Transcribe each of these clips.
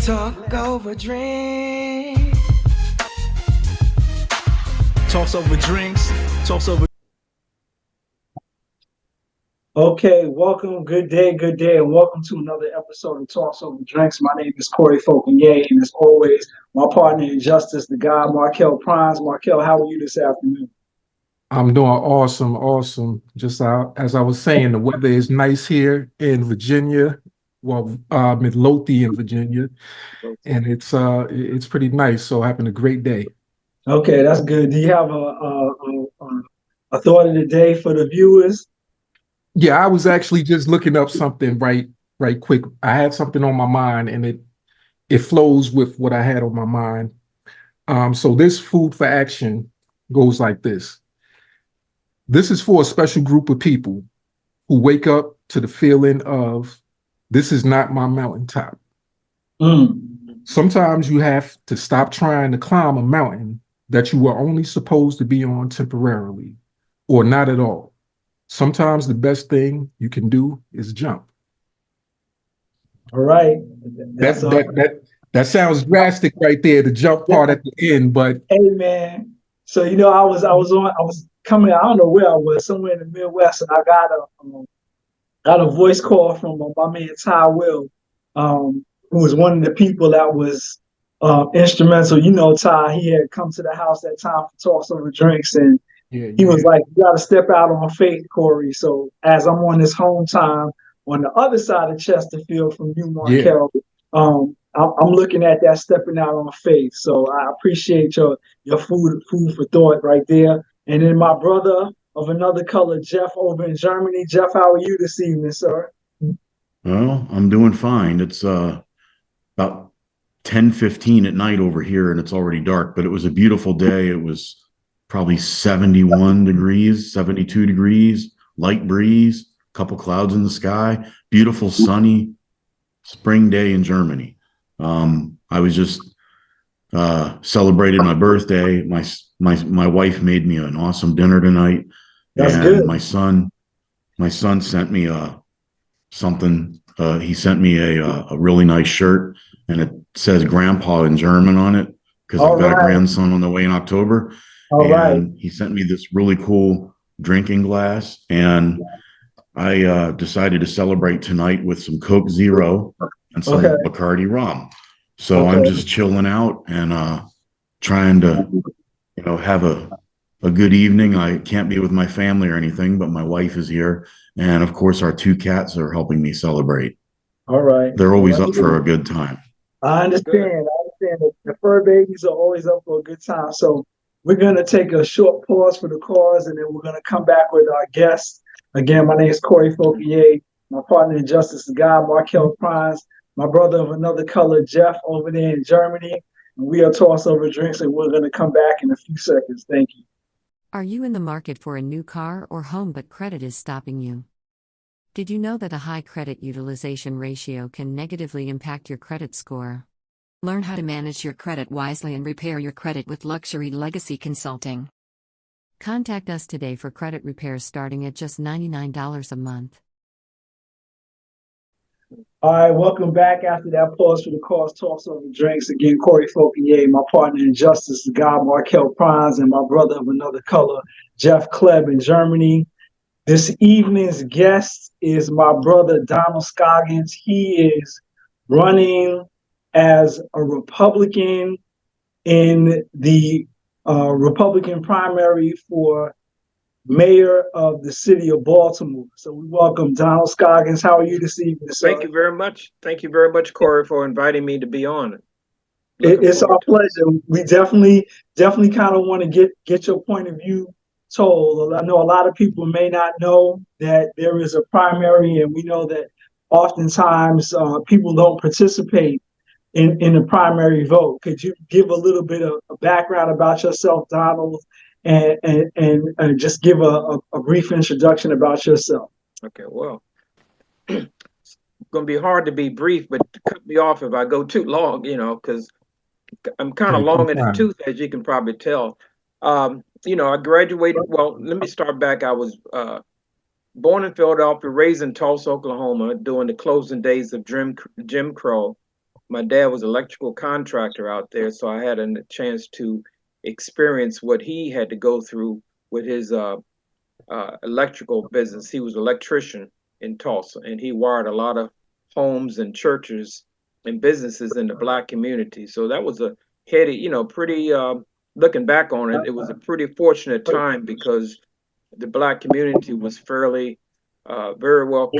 Talk over drink. Talks over drinks. Talks over. Okay, welcome, good day, and welcome to another episode of Talks Over Drinks. My name is Corey Fauconier, and as always, my partner in justice, the guy Markel Prines. Markel, how are you this afternoon? I'm doing awesome. Just as I was saying, the weather is nice here in Virginia. Well, Midlothian, Virginia, and it's pretty nice. So having a great day. Okay, that's good. Do you have a thought of the day for the viewers? Yeah, I was actually just looking up something right quick. I had something on my mind, and it flows with what I had on my mind. So this food for action goes like this. This is for a special group of people who wake up to the feeling of this is not my mountaintop. Sometimes you have to stop trying to climb a mountain that you were only supposed to be on temporarily or not at all. Sometimes the best thing you can do is jump. All right. That sounds drastic right there, the jump part at the end, but Hey man. So I was coming, I don't know where I was, somewhere in the Midwest, and I got a voice call from my man Ty Will, who was one of the people that was instrumental. You know, Ty, he had come to the house that time for Talks Over Drinks, and he was like, "You got to step out on faith, Corey." So as I'm on this home time on the other side of Chesterfield from you, Markel, I'm looking at that stepping out on faith. So I appreciate your food for thought right there. And then my brother of another color, Jeff, over in Germany. Jeff, how are you this evening, sir? Well, I'm doing fine. It's about 10:15 at night over here, and it's already dark, but it was a beautiful day. It was probably 71 degrees, 72 degrees, light breeze, a couple clouds in the sky, beautiful sunny spring day in Germany. I was just celebrated my birthday. My wife made me an awesome dinner tonight. That's and good. my son sent me something. He sent me a really nice shirt, and it says "Grandpa" in German on it because I've got a grandson on the way in October. He sent me this really cool drinking glass, and I decided to celebrate tonight with some Coke Zero and some Bacardi rum. So I'm just chilling out and trying to, have a good evening. I can't be with my family or anything, but my wife is here, and of course our two cats are helping me celebrate. All right. They're always up for a good time. I understand. The fur babies are always up for a good time. So we're going to take a short pause for the cause, and then we're going to come back with our guests. Again, my name is Corey Fauconier. My partner in justice is guy Markel Prines. My brother of another color, Jeff, over there in Germany. And we are Toss Over Drinks, and we're going to come back in a few seconds. Thank you. Are you in the market for a new car or home but credit is stopping you? Did you know that a high credit utilization ratio can negatively impact your credit score? Learn how to manage your credit wisely and repair your credit with Luxury Legacy Consulting. Contact us today for credit repairs starting at just $99 a month. All right, welcome back after that pause for the cause. Talks Over Drinks. Again, Corey Fauconier, my partner in justice, the guy Markel Prines, and my brother of another color, Jeff Kleb in Germany. This evening's guest is my brother, Donald Scoggins. He is running as a Republican in the Republican primary for mayor of the city of Baltimore. So we welcome Donald Scoggins. How are you this evening, sir? Thank you very much. Thank you very much, Corey, for inviting me to be on it. It's our pleasure. We definitely kind of want to get your point of view told. I know a lot of people may not know that there is a primary, and we know that oftentimes people don't participate in the primary vote. Could you give a little bit of a background about yourself, Donald, and just give a brief introduction about yourself? Okay, well, it's going to be hard to be brief, but cut me off if I go too long, because I'm kind of long in the tooth, as you can probably tell. I graduated. Well, let me start back. I was born in Philadelphia, raised in Tulsa, Oklahoma, during the closing days of Jim Crow. my dad was an electrical contractor out there, so I had a chance to experience what he had to go through with his electrical business. He was an electrician in Tulsa, and he wired a lot of homes and churches and businesses in the Black community. So that was a heady, pretty. Looking back on it, it was a pretty fortunate time because the Black community was fairly, very well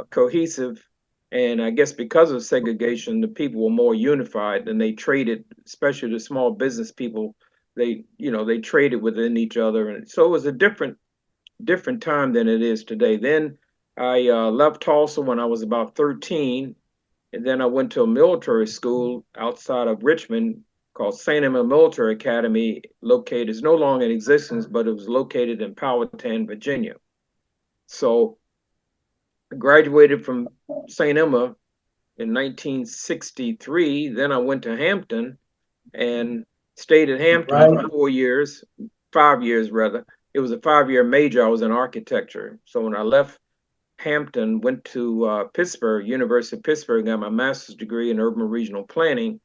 cohesive. And I guess because of segregation, the people were more unified, and they traded, especially the small business people. They traded within each other, and so it was a different time than it is today. Then I left Tulsa when I was about 13, and then I went to a military school outside of Richmond called St. Emma Military Academy, located, it's no longer in existence, but it was located in Powhatan, Virginia. So I graduated from St. Emma in 1963. Then I went to Hampton and stayed at Hampton for 4 years, 5 years rather. It was a 5-year major. I was in architecture. So when I left Hampton, went to Pittsburgh, University of Pittsburgh, got my master's degree in urban regional planning.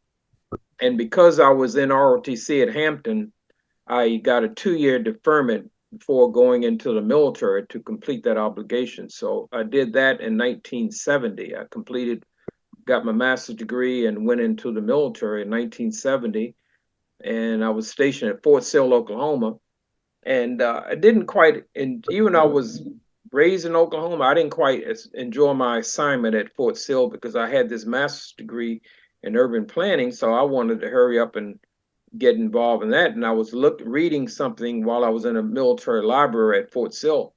And because I was in ROTC at Hampton, I got a 2-year deferment before going into the military to complete that obligation. So I did that in 1970. I got my master's degree and went into the military in 1970. And I was stationed at Fort Sill, Oklahoma. And I didn't quite, and even though I was raised in Oklahoma, I didn't quite enjoy my assignment at Fort Sill because I had this master's degree in urban planning. So I wanted to hurry up and get involved in that. And I was reading something while I was in a military library at Fort Sill.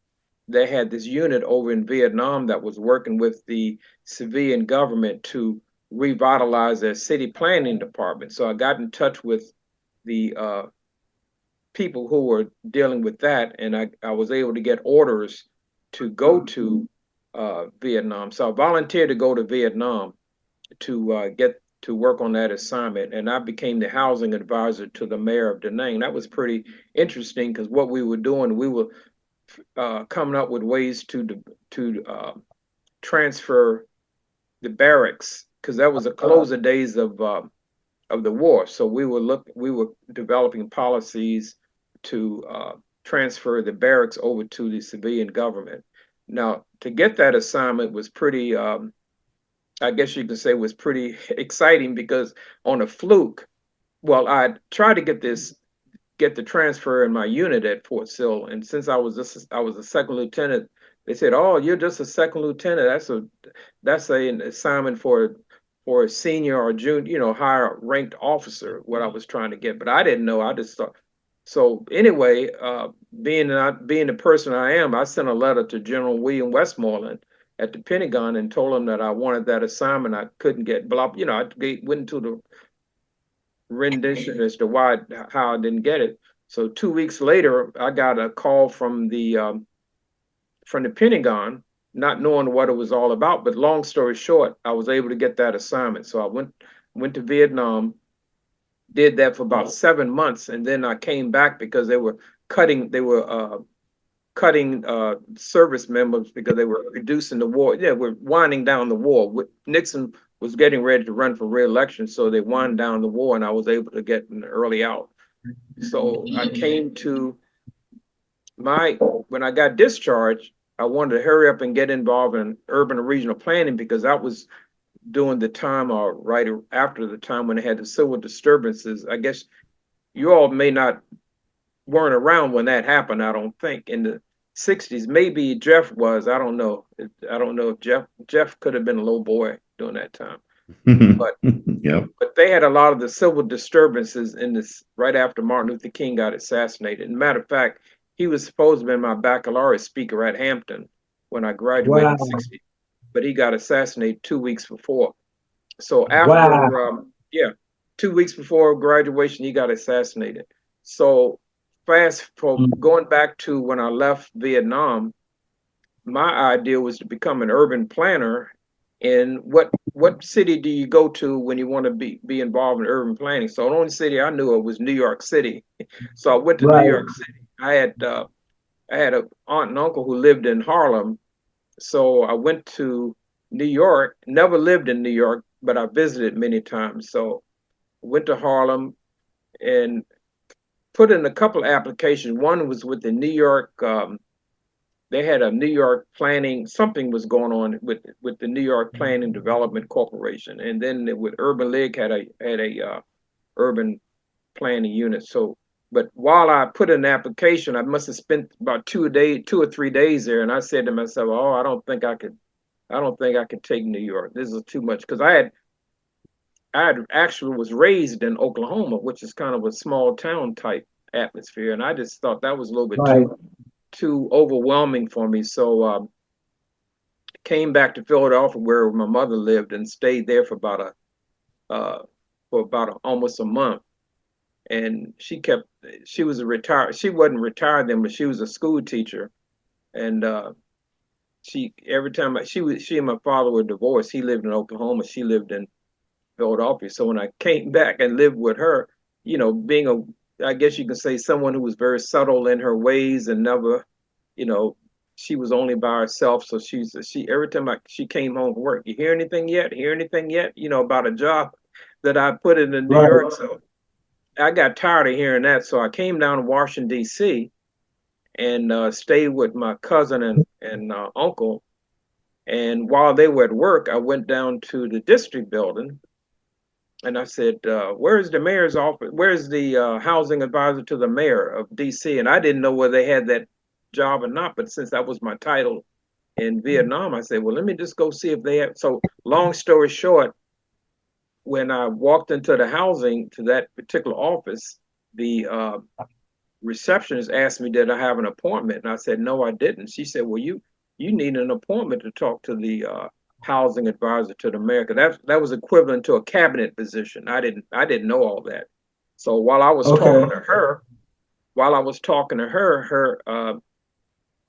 They had this unit over in Vietnam that was working with the civilian government to revitalize their city planning department. So I got in touch with the people who were dealing with that, and I was able to get orders to go to Vietnam. So I volunteered to go to Vietnam to get to work on that assignment, and I became the housing advisor to the mayor of Da Nang. That was pretty interesting because what we were doing, we were coming up with ways to transfer the barracks, because that was the closing days of the war. So we were developing policies to transfer the barracks over to the civilian government. Now, to get that assignment was pretty, I guess you could say, was pretty exciting because on a fluke, well, I tried to get the transfer in my unit at Fort Sill, and since I was a second lieutenant, they said, "Oh, you're just a second lieutenant. That's an assignment for a senior or junior, higher ranked officer." What I was trying to get, but I didn't know. I just thought. So anyway, being the person I am, I sent a letter to General William Westmoreland at the Pentagon and told him that I wanted that assignment. I couldn't get I went into the rendition as to how I didn't get it. So 2 weeks later, I got a call from the Pentagon, not knowing what it was all about. But long story short, I was able to get that assignment. So I went to Vietnam, did that for about 7 months, and then I came back because they were cutting service members because they were reducing the war. Yeah, we're winding down the war. Nixon was getting ready to run for re-election, so they wound down the war, and I was able to get an early out. So I came to when I got discharged, I wanted to hurry up and get involved in urban and regional planning because that was during the time or right after the time when they had the civil disturbances. I guess you all weren't around when that happened, I don't think. In the 60s, maybe Jeff was, I don't know. I don't know if Jeff could have been a little boy during that time. But Yep. But they had a lot of the civil disturbances in this right after Martin Luther King got assassinated. And matter of fact, he was supposed to be my baccalaureate speaker at Hampton when I graduated in 60, but he got assassinated 2 weeks before. So after 2 weeks before graduation, he got assassinated. So going back to when I left Vietnam, my idea was to become an urban planner. And what city do you go to when you want to be involved in urban planning? So the only city I knew of was New York City. So I went to New York City. I had an aunt and uncle who lived in Harlem. So I went to New York, never lived in New York, but I visited many times. So went to Harlem and put in a couple of applications. One was with the New York. They had a New York planning. Something was going on with the New York Planning Development Corporation, and then with Urban League had a urban planning unit. So, but while I put in an application, I must have spent about 2 or 3 days there, and I said to myself, "Oh, I don't think I could take New York. This is too much." Because I had actually was raised in Oklahoma, which is kind of a small town type atmosphere, and I just thought that was a little bit Right. too overwhelming for me. So came back to Philadelphia where my mother lived and stayed there for about almost a month. And she was she wasn't retired then, but she was a school teacher. And every time she and my father were divorced. He lived in Oklahoma, she lived in Philadelphia. So when I came back and lived with her, being I guess you can say someone who was very subtle in her ways and never, she was only by herself. So she every time she came home from work, you hear anything yet? Hear anything yet? About a job that I put in New Right. York. So I got tired of hearing that. So I came down to Washington, D.C. and stayed with my cousin and uncle. And while they were at work, I went down to the district building. And I said, where's the mayor's office? Where's the housing advisor to the mayor of DC? And I didn't know whether they had that job or not. But since that was my title in Vietnam, I said, well, let me just go see if they have. So long story short, when I walked into the housing to that particular office, the receptionist asked me, did I have an appointment? And I said, no, I didn't. She said, well, you need an appointment to talk to the housing advisor to the mayor. That was equivalent to a cabinet position. I didn't know all that. So while I was talking to her,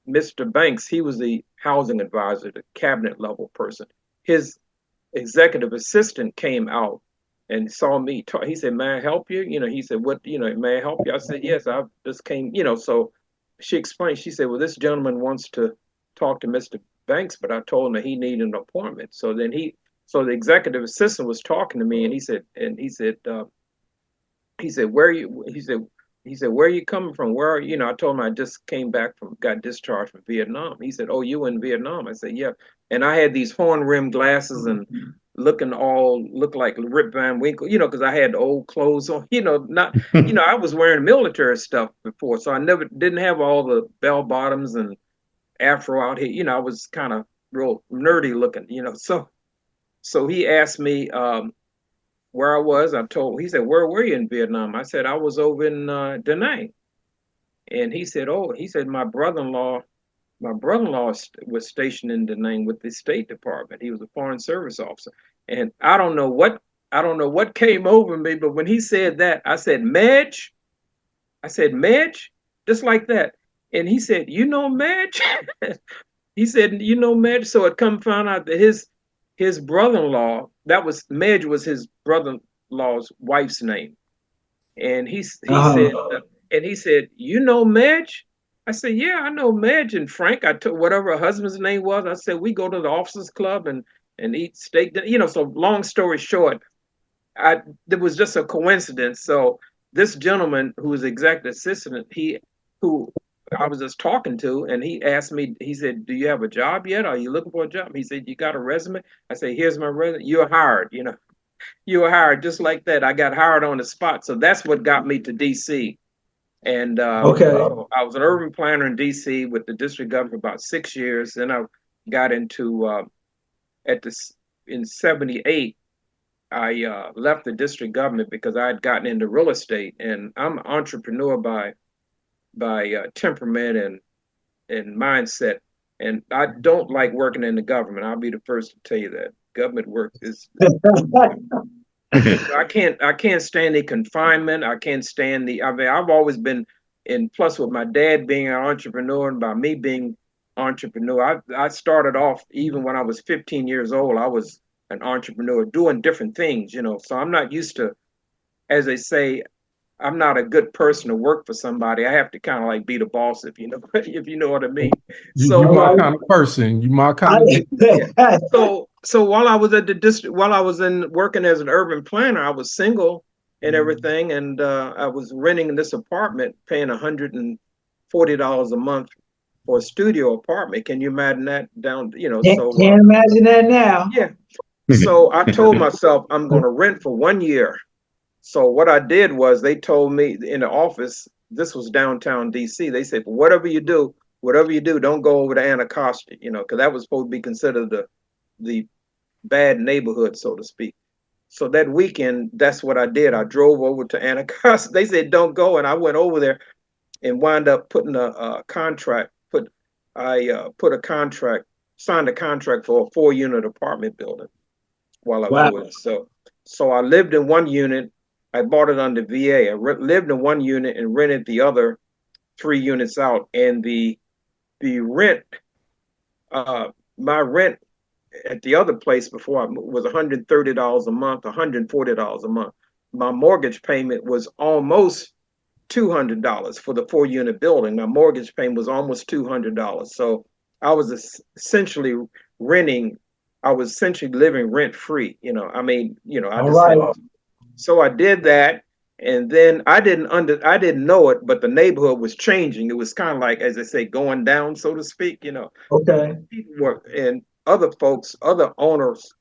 Mr. Banks, he was the housing advisor, the cabinet level person. His executive assistant came out and saw me talk. He said, may I help you? He said, what, may I help you? I said, yes, I just came, so she explained, she said, well, this gentleman wants to talk to Mr. Banks, but I told him that he needed an appointment. So then the executive assistant was talking to me, and he said, where are you? He said, where are you coming from? Where are you? I told him I just got discharged from Vietnam. He said, oh, you in Vietnam? I said, yeah. And I had these horn-rimmed glasses and looked like Rip Van Winkle, because I had old clothes on, not, I was wearing military stuff before, so I didn't have all the bell bottoms and afro out here. I was kind of real nerdy looking, so he asked me where I was. He said, where were you in Vietnam? I said, I was over in Da Nang. And he said, my brother-in-law was stationed in Da Nang with the State Department. He was a Foreign Service officer. And I don't know what came over me, but when he said that, I said, Madge, just like that. And he said, Madge? He said, Madge? So it come found out that his brother-in-law, Madge was his brother-in-law's wife's name. And he said, Madge? I said, yeah, I know Madge and Frank. I took whatever her husband's name was. I said, we go to the officers club and eat steak. So long story short, there was just a coincidence. So this gentleman who was executive assistant, who I was just talking to, and he asked me, he said, do you have a job yet? Are you looking for a job? He said, you got a resume? I said, here's my resume. You're hired, you were hired just like that. I got hired on the spot. So that's what got me to DC. And I was an urban planner in DC with the district government for about 6 years. Then I got into, in 78, I left the district government because I had gotten into real estate, and I'm an entrepreneur by temperament and mindset. And I don't like working in the government. I'll be the first to tell you that. Government work is I can't stand the confinement. I can't stand I've always been plus with my dad being an entrepreneur and by me being entrepreneur, I started off even when I was 15 years old, I was an entrepreneur doing different things, so I'm not used to, as they say, I'm not a good person to work for somebody. I have to kind of like be the boss, if you know what I mean. You're my kind of person. You're my kind of. Yeah. So So while I was at the district, while I was in working as an urban planner, I was single and everything, and I was renting this apartment, paying $140 a month for a studio apartment. Can you imagine that down? Can't imagine that now. Yeah. So I told myself I'm going to rent for 1 year. So what I did was they told me in the office, this was downtown DC. They said, whatever you do, don't go over to Anacostia, because that was supposed to be considered the bad neighborhood, so to speak. So that weekend, that's what I did. I drove over to Anacostia. They said, don't go. And I went over there and wound up putting a contract, signed a contract for a 4-unit apartment building while I was Wow. over there. So I lived in one unit. I bought it under VA. I lived in one unit and rented the other 3 units out. And the rent, my rent at the other place before I moved was $130 a month, $140 a month. My mortgage payment was almost $200 for the 4-unit building. My mortgage payment was almost $200. So I was essentially renting. I was essentially living rent free. I just had. So I did that, and then I didn't know it, but the neighborhood was changing. It was kind of like, as I say, going down, so to speak. Okay. People were, and other folks, other owners,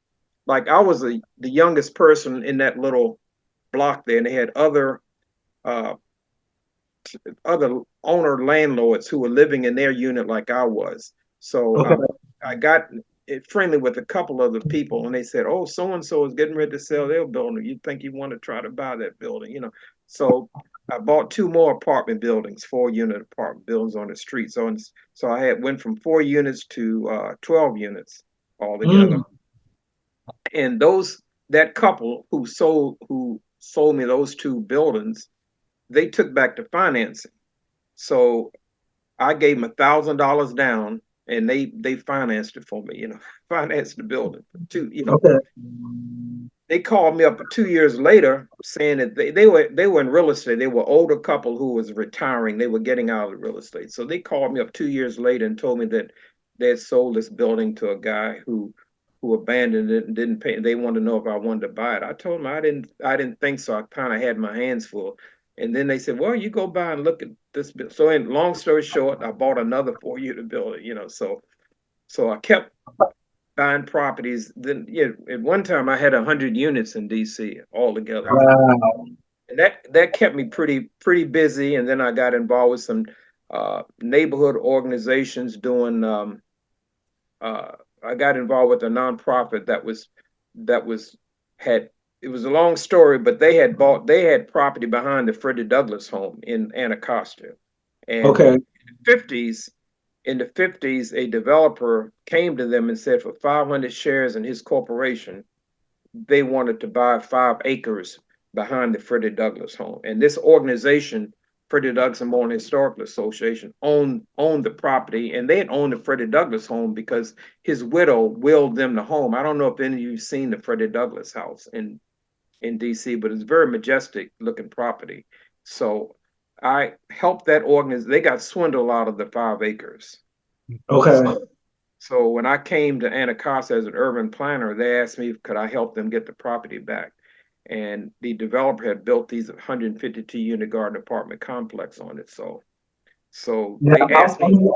like I was the youngest person in that little block there, and they had other owner landlords who were living in their unit like I was. So Okay. I got friendly with a couple of the people, and they said, "Oh, so and so is getting ready to sell their building. You think you want to try to buy that building?" So I bought 2 more apartment buildings, 4-unit apartment buildings on the street. So I went from 4 units to 12 units altogether. And that couple who sold me those 2 buildings, they took back the financing. So I gave them $1,000 down, and they financed it for me. Financed the building too. Okay. They called me up 2 years later saying that they were in real estate. They were older couple who was retiring. They were getting out of real estate. So they called me up 2 years later and told me that they had sold this building to a guy who abandoned it and didn't pay. They wanted to know if I wanted to buy it. I told them I didn't think so. I kind of had my hands full. And then they said, well, you go by and look at this. So in long story short, I bought another 4-unit building, so I kept buying properties. Then at one time I had 100 units in DC altogether. Wow. And that kept me pretty busy. And then I got involved with some neighborhood organizations doing I got involved with a nonprofit it was a long story, but they had property behind the Freddie Douglass home in Anacostia. And Okay. in the 50s, a developer came to them and said for 500 shares in his corporation, they wanted to buy 5 acres behind the Freddie Douglass home. And this organization, Freddie Douglass Memorial Historical Association, owned the property, and they had owned the Freddie Douglass home because his widow willed them the home. I don't know if any of you've seen the Freddie Douglass house in DC, but it's very majestic looking property. So I helped that organization. They got swindled out of the 5 acres. Okay. So when I came to Anacostia as an urban planner, they asked me, could I help them get the property back? And the developer had built these 152-unit garden apartment complex on it. So Now, they asked me.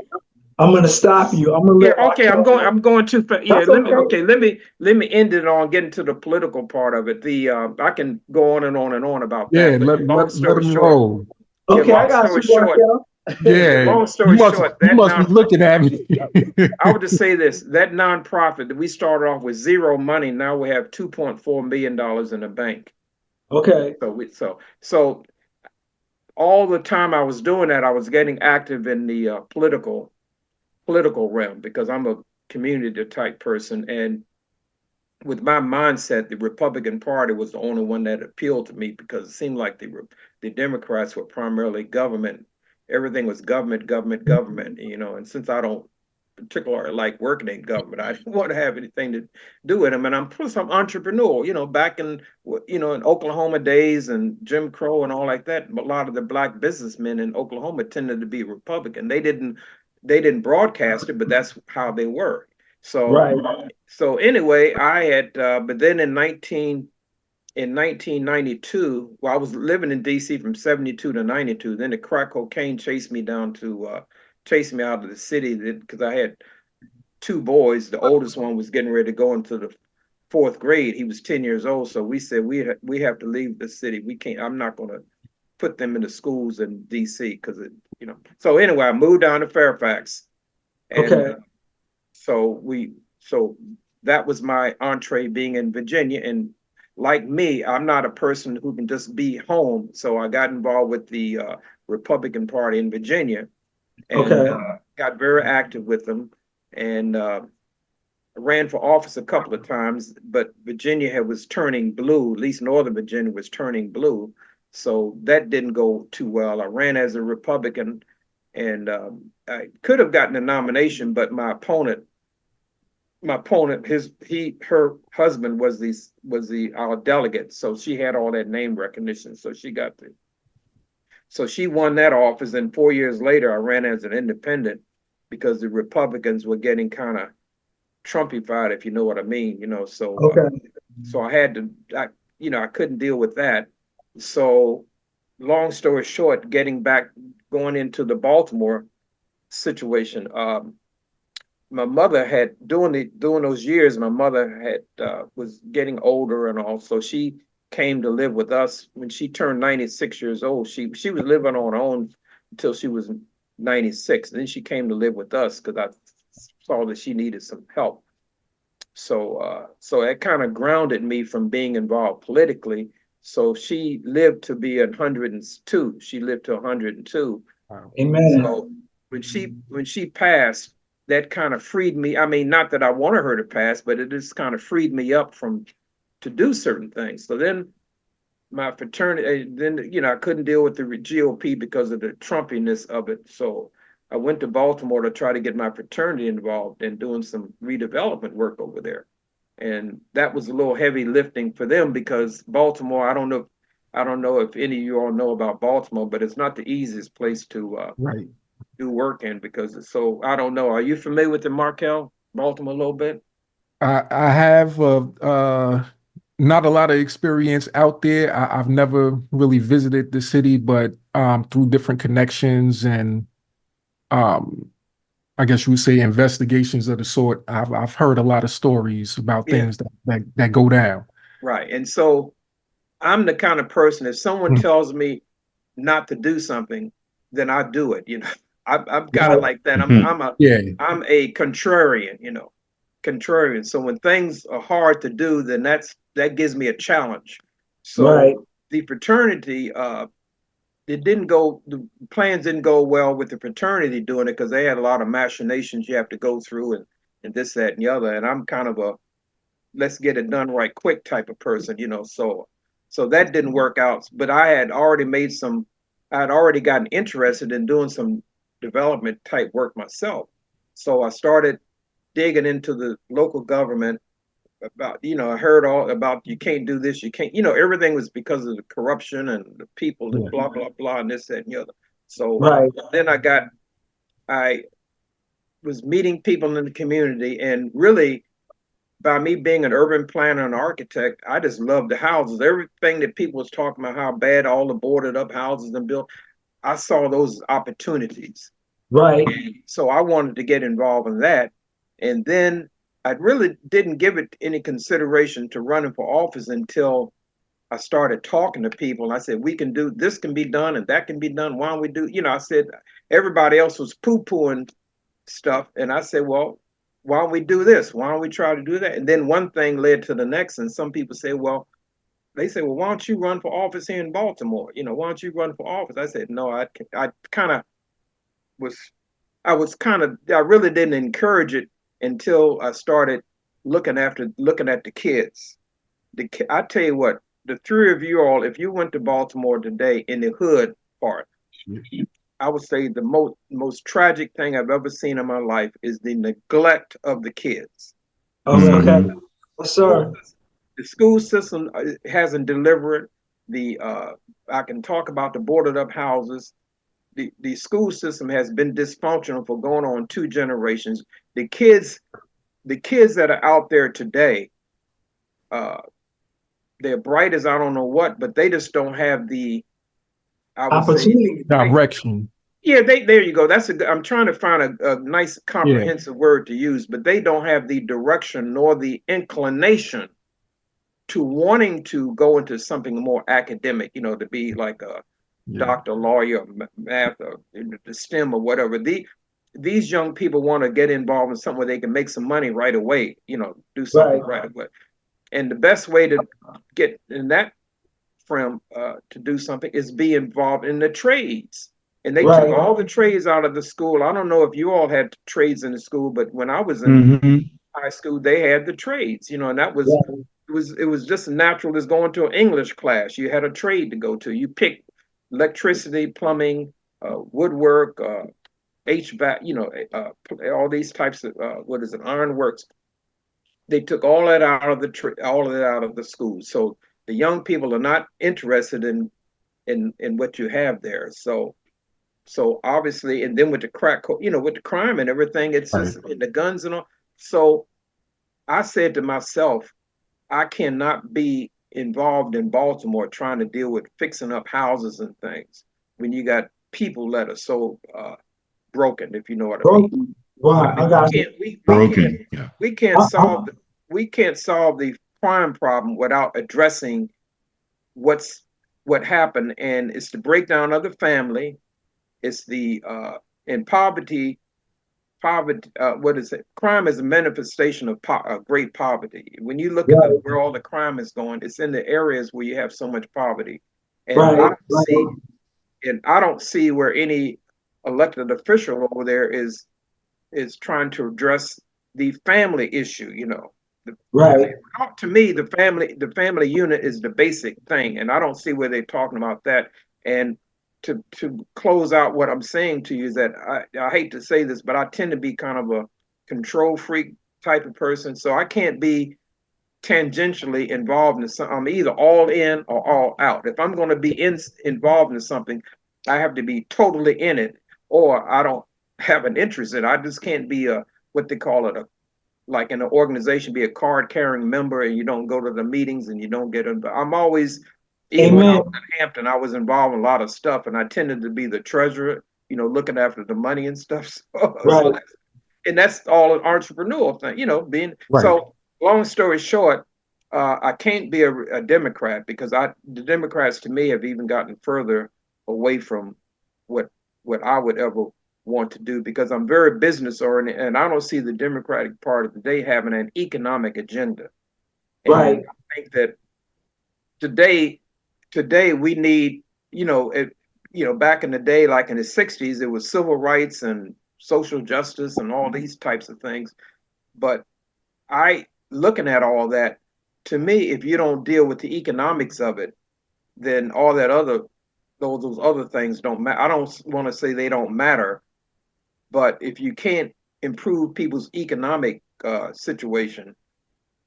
I'm going to stop you. I'm going to let. Okay, I'm going too fast. Yeah, That's okay. let me end it on getting to the political part of it. I can go on and on and on about that. Yeah, But let them roll. Okay, yeah, I got you, Markel. Yeah, long story short, you must be looking at me. I would just say this: that nonprofit that we started off with 0 money, now we have $2.4 million in the bank. Okay. So all the time I was doing that, I was getting active in the political realm because I'm a community type person, and with my mindset, the Republican Party was the only one that appealed to me because it seemed like the Democrats were primarily government. Everything was government, and since I don't particularly like working in government, I didn't want to have anything to do with them. And I'm entrepreneur, back in in Oklahoma days and Jim Crow and all like that. A lot of the black businessmen in Oklahoma tended to be Republican. They didn't broadcast it, but that's how they were. So, so anyway, I had, but then in 1992, well, I was living in DC from 72 to 92. Then the crack cocaine chased me down to, chased me out of the city because I had two boys. The oldest one was getting ready to go into the fourth grade. He was 10 years old. So we said, we have to leave the city. We can't, I'm not going to put them in the schools in DC because it, you know. So anyway, I moved down to Fairfax. And so that was my entree being in Virginia. And like me, I'm not a person who can just be home. So I got involved with the Republican Party in Virginia and got very active with them. And ran for office a couple of times, but Virginia was turning blue, at least Northern Virginia was turning blue. So that didn't go too well. I ran as a Republican and I could have gotten a nomination, but my opponent, her husband was our delegate. So she had all that name recognition. So she won that office. And 4 years later, I ran as an independent because the Republicans were getting kind of Trumpified, if you know what I mean, you know. So so I had to, I couldn't deal with that. So long story short, going into the Baltimore situation, my mother had during those years, my mother had was getting older and all, so she came to live with us when she turned 96 years old. She was living on her own until she was 96. Then she came to live with us because I saw that she needed some help. So that kind of grounded me from being involved politically. So she lived to be 102. She lived to 102. Wow. Amen. So when she passed, that kind of freed me. I mean, not that I wanted her to pass, but it just kind of freed me up to do certain things. So then my fraternity, I couldn't deal with the GOP because of the Trumpiness of it. So I went to Baltimore to try to get my fraternity involved in doing some redevelopment work over there. And that was a little heavy lifting for them because Baltimore, I don't know if any of you all know about Baltimore, but it's not the easiest place to do work in because it's so, I don't know. Are you familiar with the Markel, Baltimore a little bit? I have not a lot of experience out there. I've never really visited the city, but through different connections and I guess you would say investigations of the sort, I've heard a lot of stories about things that go down. Right. And so I'm the kind of person, if someone tells me not to do something, then I do it, you know. I'm kind of like that. I'm a contrarian, you know, contrarian. So when things are hard to do, then that gives me a challenge. So the fraternity, the plans didn't go well with the fraternity doing it because they had a lot of machinations you have to go through and this, that, and the other. And I'm kind of a let's get it done right quick type of person, you know. So that didn't work out. But I had already gotten interested in doing some development type work myself. So I started digging into the local government about, I heard all about you can't do this, you can't, everything was because of the corruption and the people and blah, blah, blah, and this, that, and the other. So then I was meeting people in the community, and really by me being an urban planner and architect, I just loved the houses. Everything that people was talking about, how bad all the boarded up houses and built, I saw those opportunities. Right. So I wanted to get involved in that. And then I really didn't give it any consideration to running for office until I started talking to people. And I said, we can do, this can be done and that can be done. Why don't we do, I said, everybody else was poo-pooing stuff. And I said, well, why don't we do this? Why don't we try to do that? And then one thing led to the next. And some people say, well, why don't you run for office here in Baltimore? Why don't you run for office? I said, no, I really didn't encourage it until I started looking at the kids. I tell you what, the three of you all, if you went to Baltimore today in the hood part, I would say the most tragic thing I've ever seen in my life is the neglect of the kids. Okay. Yes, sir. The school system hasn't delivered. I can talk about the boarded up houses. The school system has been dysfunctional for going on 2 generations. The kids the kids that are out there today, they're bright as I don't know what, but they just don't have the, I would say, Opportunity. Direction. yeah, there you go. I'm trying to find a nice comprehensive word to use, but they don't have the direction nor the inclination to wanting to go into something more academic, to be like a doctor, lawyer, math, or the STEM or whatever. These young people want to get involved in something where they can make some money right away, do something right away. And the best way to get in that frame to do something is be involved in the trades. And they took all the trades out of the school. I don't know if you all had trades in the school, but when I was in high school, they had the trades, and that was it was just natural as going to an English class. You had a trade to go to. You picked electricity, plumbing, woodwork, HVAC, all these types of ironworks. They took all that out of the school. So the young people are not interested in what you have there. So obviously, and then with the crack, with the crime and everything, it's just the guns and all. So I said to myself, I cannot be involved in Baltimore trying to deal with fixing up houses and things when you got people that are so broken, if you know what I mean. Wow, I got you. We can't solve the crime problem without addressing what happened, and it's the breakdown of the family. It's the in poverty. What is it? Crime is a manifestation of great poverty. When you look at where all the crime is going, it's in the areas where you have so much poverty, and I don't see where any elected official over there is trying to address the family issue. To me, the family unit is the basic thing, and I don't see where they're talking about that. And to close out what I'm saying to you is that I hate to say this, but I tend to be kind of a control freak type of person. So I can't be tangentially involved in something. I'm either all in or all out. If I'm going to be involved in something, I have to be totally in it, or I don't have an interest in it. I just can't be what they call it, like in an organization, be a card carrying member, and you don't go to the meetings and you don't get involved. I'm always, even when I was in Hampton, I was involved in a lot of stuff, and I tended to be the treasurer, looking after the money and stuff. And that's all an entrepreneurial thing, being. So long story short, I can't be a Democrat because the Democrats to me have even gotten further away from what I would ever want to do, because I'm very business oriented, and I don't see the Democratic Party today having an economic agenda. And I think that today we need, back in the day, like in the 60s, it was civil rights and social justice and all these types of things. But looking at all that, to me, if you don't deal with the economics of it, then all that those other things don't matter. I don't want to say they don't matter, but if you can't improve people's economic situation,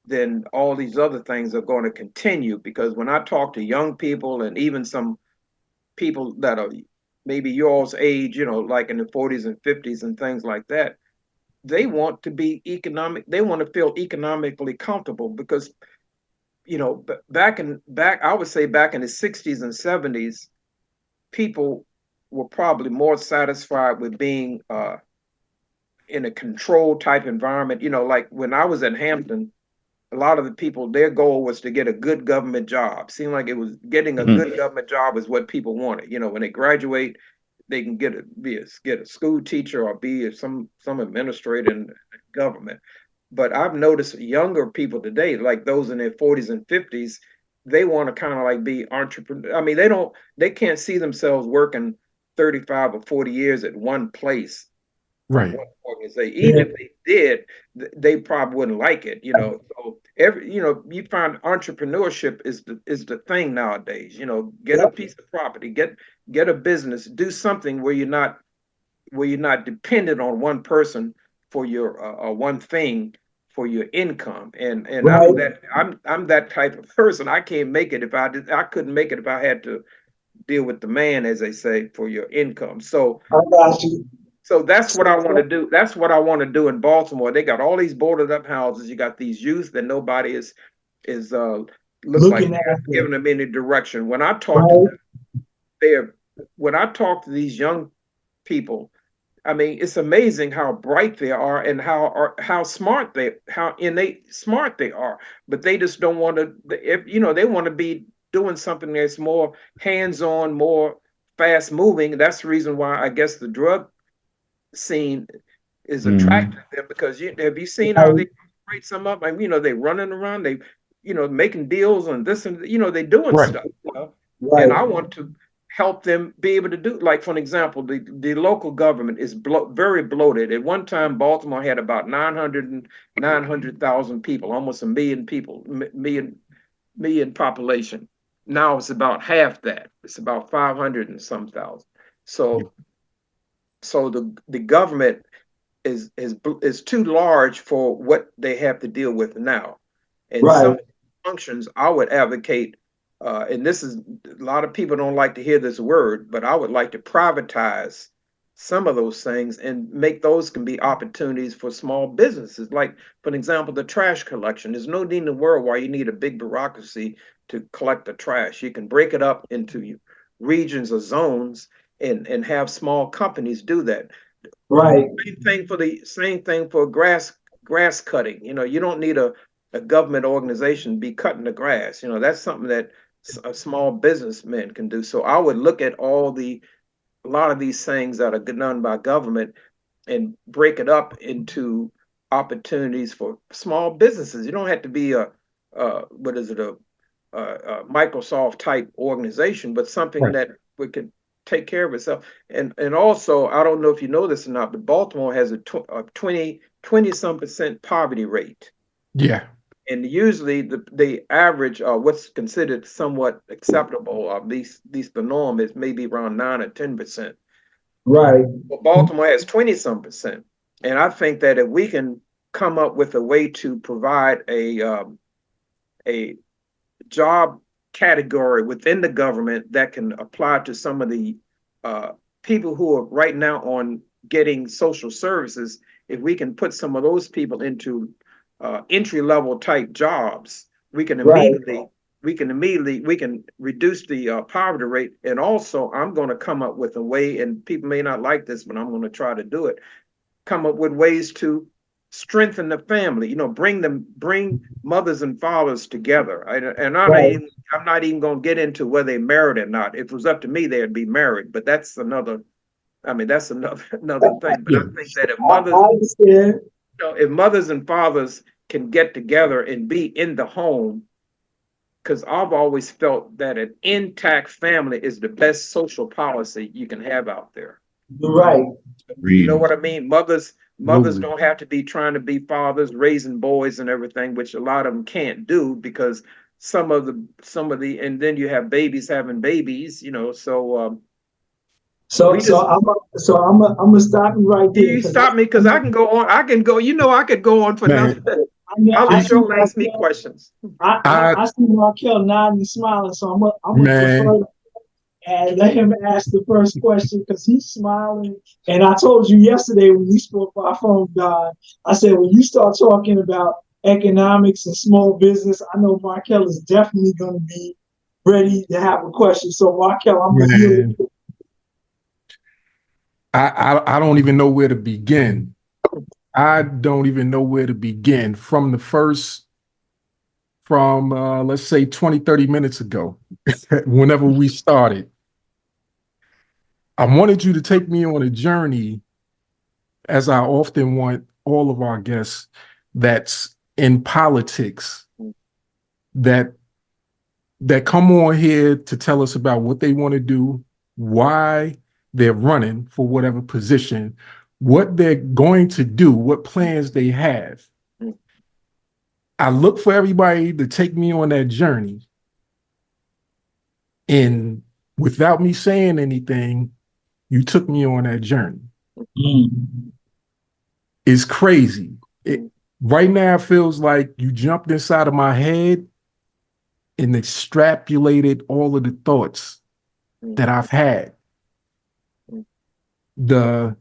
then all these other things are going to continue. Because when I talk to young people, and even some people that are maybe yours age, like in the 40s and 50s and things like that, they want to be they want to feel economically comfortable, because back I would say back in the 60s and 70s, people were probably more satisfied with being in a controlled type environment. Like when I was at Hampton, a lot of the people, their goal was to get a good government job. Seemed like it was getting a good government job is what people wanted. When they graduate, they can get a school teacher or be some administrator in government. But I've noticed younger people today, like those in their 40s and 50s, they want to kind of like be entrepreneur. I mean, they can't see themselves working 35 or 40 years at one place. One organization. Even if they did, they probably wouldn't like it. So you find entrepreneurship is the thing nowadays. Get a piece of property, get a business, do something where you're not dependent on one person for your one thing for your income. And I'm that type of person. I can't make it I couldn't make it if I had to deal with the man, as they say, for your income. So I got you. So that's what I want to do. That's what I want to do in Baltimore. They got all these boarded up houses. You got these youth that nobody is look like Looking at they're it, giving them any direction. When I talk to right? them, they're when I talk to these young people, I mean, it's amazing how bright they are and how smart how innate smart they are. But they just don't want to. If they want to be doing something that's more hands-on, more fast moving. That's the reason why I guess the drug scene is attractive to them, because have you seen how Right. they operate some up? I mean, they running around, they making deals on this, and they doing Right. stuff. And Right. I want to help them be able to do, like, for an example, the local government is very bloated. At one time, Baltimore had about 900,000 people, almost a million people, million population. Now it's about half that. It's about 500 and some thousand. So the government is too large for what they have to deal with now. And Right. some functions I would advocate, and this is, a lot of people don't like to hear this word, but I would like to privatize some of those things and make those can be opportunities for small businesses. Like, for example, the trash collection. There's no need in the world why you need a big bureaucracy to collect the trash. You can break it up into regions or zones and have small companies do that. Right. Same thing for grass cutting. You don't need a government organization to be cutting the grass. That's something that a small businessman can do. So I would look at a lot of these things that are done by government and break it up into opportunities for small businesses. You don't have to be a what is it, a Microsoft type organization, but something Right. that we could take care of itself. And also, I don't know if you know this or not, but Baltimore has a 20 some percent poverty rate. Yeah. And usually the average, what's considered somewhat acceptable, at least the norm, is maybe around 9 or 10%. Right. Well, Baltimore has 20 some percent. And I think that if we can come up with a way to provide a job category within the government that can apply to some of the people who are right now on getting social services, if we can put some of those people into entry level type jobs, we can Right. immediately reduce the poverty rate. And also, I'm going to come up with a way, and people may not like this, but I'm going to try to do it. Come up with ways to strengthen the family. Bring mothers and fathers together. I'm not even going to get into whether they married or not. If it was up to me, they'd be married. But that's another. I mean, that's another thing. But Yeah. I think that I understand. if mothers and fathers can get together and be in the home, because I've always felt that an intact family is the best social policy you can have out there. You're right. You know what I mean? Mothers Absolutely. don't have to be trying to be fathers, raising boys and everything, which a lot of them can't do, because some of the and then you have babies having babies, so So we so just I'm gonna stop you right there you because stop me, because I can go on. I can go, I could go on for Man, nothing. I know I'll I let see you ask me Markel. questions. I I see Markel nodding and smiling, so I'm gonna man, defer and let him ask the first question because he's smiling. And I told you yesterday when we spoke by phone, Don, I said when you start talking about economics and small business, I know Markel is definitely going to be ready to have a question. So Markel, I'm gonna yield. man, I don't even know where to begin. I don't even know where to begin from let's say 20, 30 minutes ago, whenever we started. I wanted you to take me on a journey, as I often want all of our guests that's in politics, that come on here to tell us about what they want to do, why they're running for whatever position, what they're going to do, what plans they have. I look for everybody to take me on that journey. And without me saying anything, you took me on that journey. It's crazy. Right now, it feels like you jumped inside of my head and extrapolated all of the thoughts that I've had. The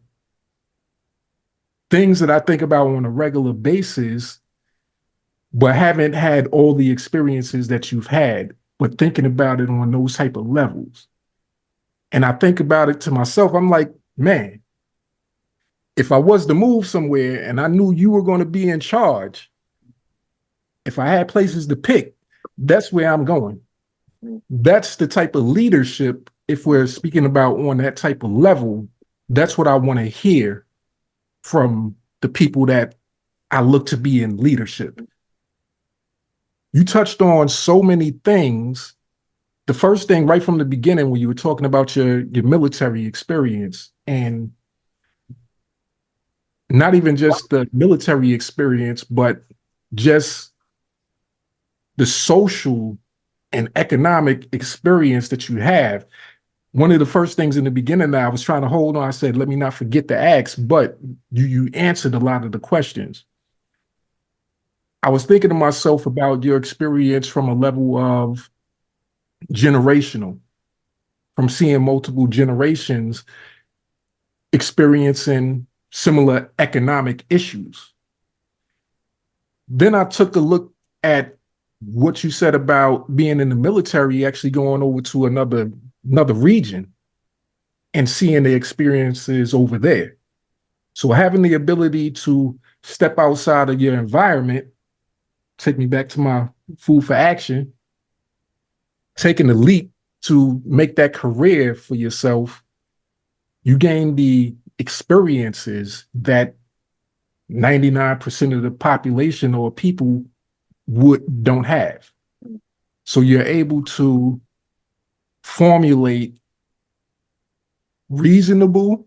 things that I think about on a regular basis, but haven't had all the experiences that you've had, but thinking about it on those type of levels. And I think about it to myself, I'm like, man, if I was to move somewhere and I knew you were going to be in charge, if I had places to pick, that's where I'm going. That's the type of leadership, if we're speaking about on that type of level, that's what I want to hear from the people that I look to be in leadership. You touched on so many things. The first thing right from the beginning when you were talking about your military experience, and not even just the military experience, but just the social and economic experience that you have. One of the first things in the beginning that I was trying to hold on, I said, let me not forget to ask, but you answered a lot of the questions. I was thinking to myself about your experience from a level of generational, from seeing multiple generations experiencing similar economic issues. Then I took a look at what you said about being in the military, actually going over to another region and seeing the experiences over there. So having the ability to step outside of your environment, take me back to my food for action, taking the leap to make that career for yourself, you gain the experiences that 99% of the population or people don't have. So you're able to formulate reasonable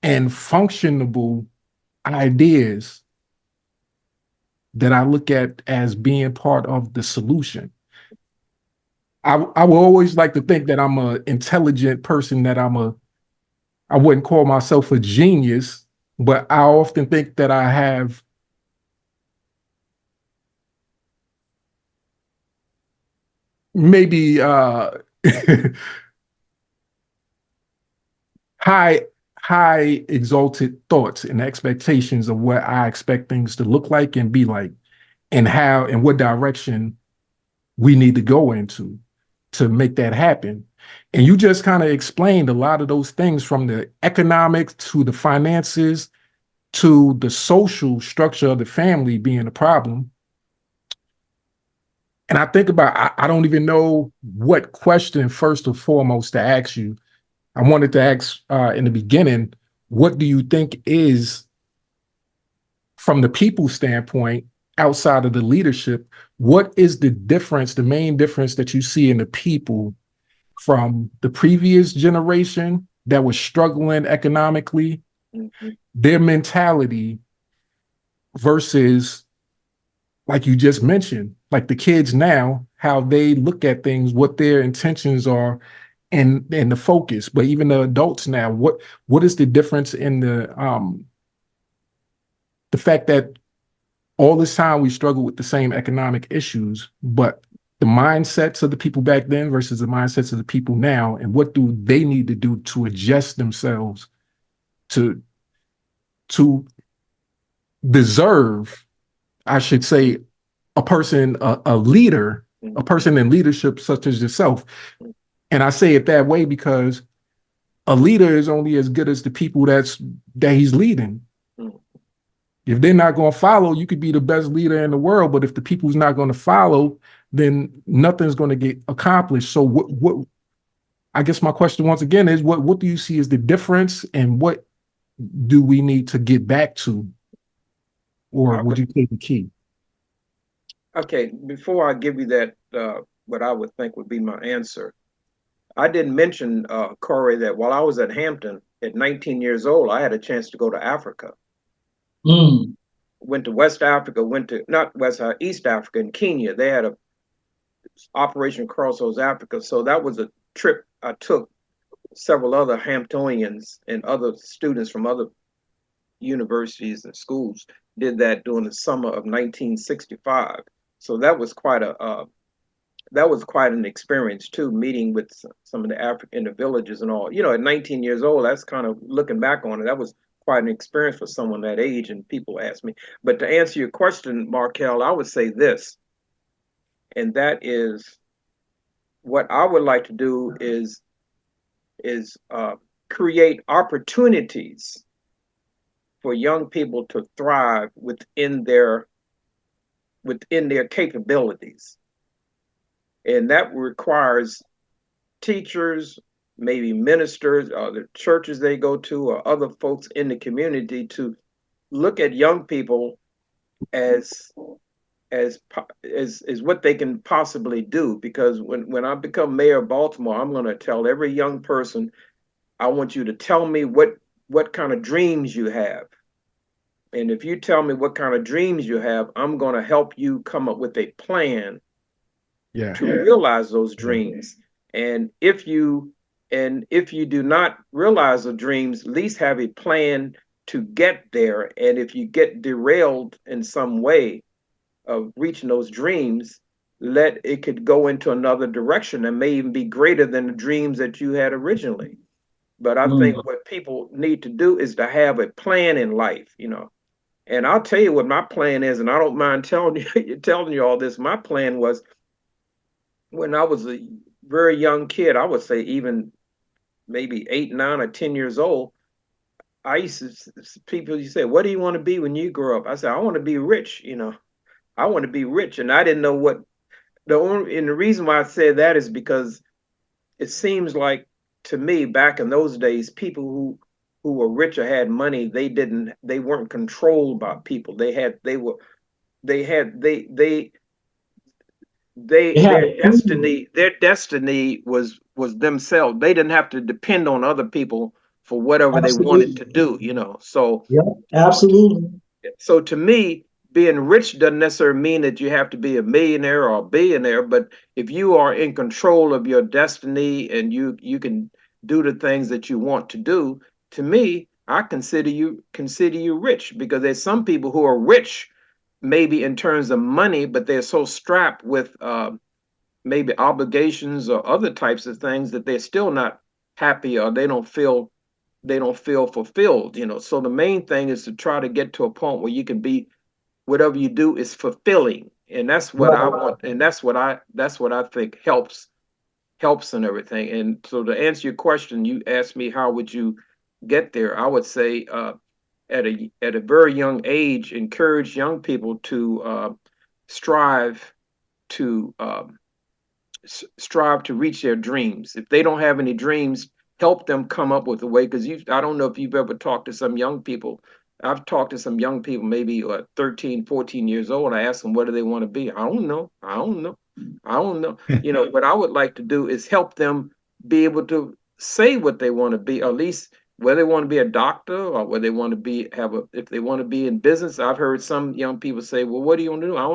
and functionable ideas that I look at as being part of the solution. I will always like to think that I'm an intelligent person, that I wouldn't call myself a genius, but I often think that I have maybe high exalted thoughts and expectations of what I expect things to look like and be like, and how and what direction we need to go into to make that happen. And you just kind of explained a lot of those things, from the economics to the finances to the social structure of the family being a problem. And I think about, I don't even know what question first and foremost to ask you. I wanted to ask in the beginning, what do you think is, from the people standpoint, outside of the leadership, what is the difference, the main difference that you see in the people from the previous generation that was struggling economically, their mentality versus, like you just mentioned, like the kids now, how they look at things, what their intentions are, and the focus. But even the adults now, what is the difference in the fact that all this time we struggle with the same economic issues, but the mindsets of the people back then versus the mindsets of the people now, and what do they need to do to adjust themselves to deserve, I should say, a person, a leader, a person in leadership such as yourself. And I say it that way because a leader is only as good as the people that he's leading. If they're not going to follow, you could be the best leader in the world, but if the people's not going to follow, then nothing's going to get accomplished. So what I guess my question once again is, what do you see as the difference, and what do we need to get back to? Or would you say the key? Okay, before I give you that, what I would think would be my answer, I didn't mention, Corey, that while I was at Hampton at 19 years old, I had a chance to go to Africa. Went to West Africa, East Africa and Kenya. They had a Operation Crossroads Africa. So that was a trip I took. Several other Hamptonians and other students from other universities and schools did that during the summer of 1965. So that was quite an experience too, meeting with some of the African in the villages and all. You know, at 19 years old, that's kind of, looking back on it, that was quite an experience for someone that age, and people ask me. But to answer your question, Markel, I would say this, and that is what I would like to do is create opportunities for young people to thrive within their capabilities. And that requires teachers, maybe ministers, or the churches they go to, or other folks in the community to look at young people as what they can possibly do. Because when I become mayor of Baltimore, I'm going to tell every young person, I want you to tell me what kind of dreams you have. And if you tell me what kind of dreams you have, I'm going to help you come up with a plan to realize those dreams. And if you do not realize the dreams, at least have a plan to get there. And if you get derailed in some way of reaching those dreams, it could go into another direction and may even be greater than the dreams that you had originally. But I think what people need to do is to have a plan in life, And I'll tell you what my plan is, and I don't mind telling you all this. My plan was, when I was a very young kid, I would say even maybe 8, 9, or 10 years old, people used to say, what do you want to be when you grow up? I said, I want to be rich, I want to be rich. And I didn't know what and the reason why I said that is because it seems like, to me, back in those days, people who were rich or had money, they weren't controlled by people. Their destiny was themselves. They didn't have to depend on other people for whatever they wanted to do, So yeah, absolutely. So to me, being rich doesn't necessarily mean that you have to be a millionaire or a billionaire, but if you are in control of your destiny and you can do the things that you want to do, to me, I consider you rich, because there's some people who are rich, maybe in terms of money, but they're so strapped with maybe obligations or other types of things that they're still not happy, or they don't feel fulfilled, So the main thing is to try to get to a point where you can be, whatever you do is fulfilling. And that's what I want. And that's what I think helps and everything. And so to answer your question, you asked me, how would you get there? I would say, at a very young age, encourage young people to strive to reach their dreams. If they don't have any dreams, help them come up with a way. Because I don't know if you've ever talked to some young people. I've talked to some young people, maybe 13, 14 years old. I ask them, what do they want to be? I don't know. What I would like to do is help them be able to say what they want to be, or at least whether they want to be a doctor, or whether they want to be, if they want to be in business. I've heard some young people say, well, what do you want to do? I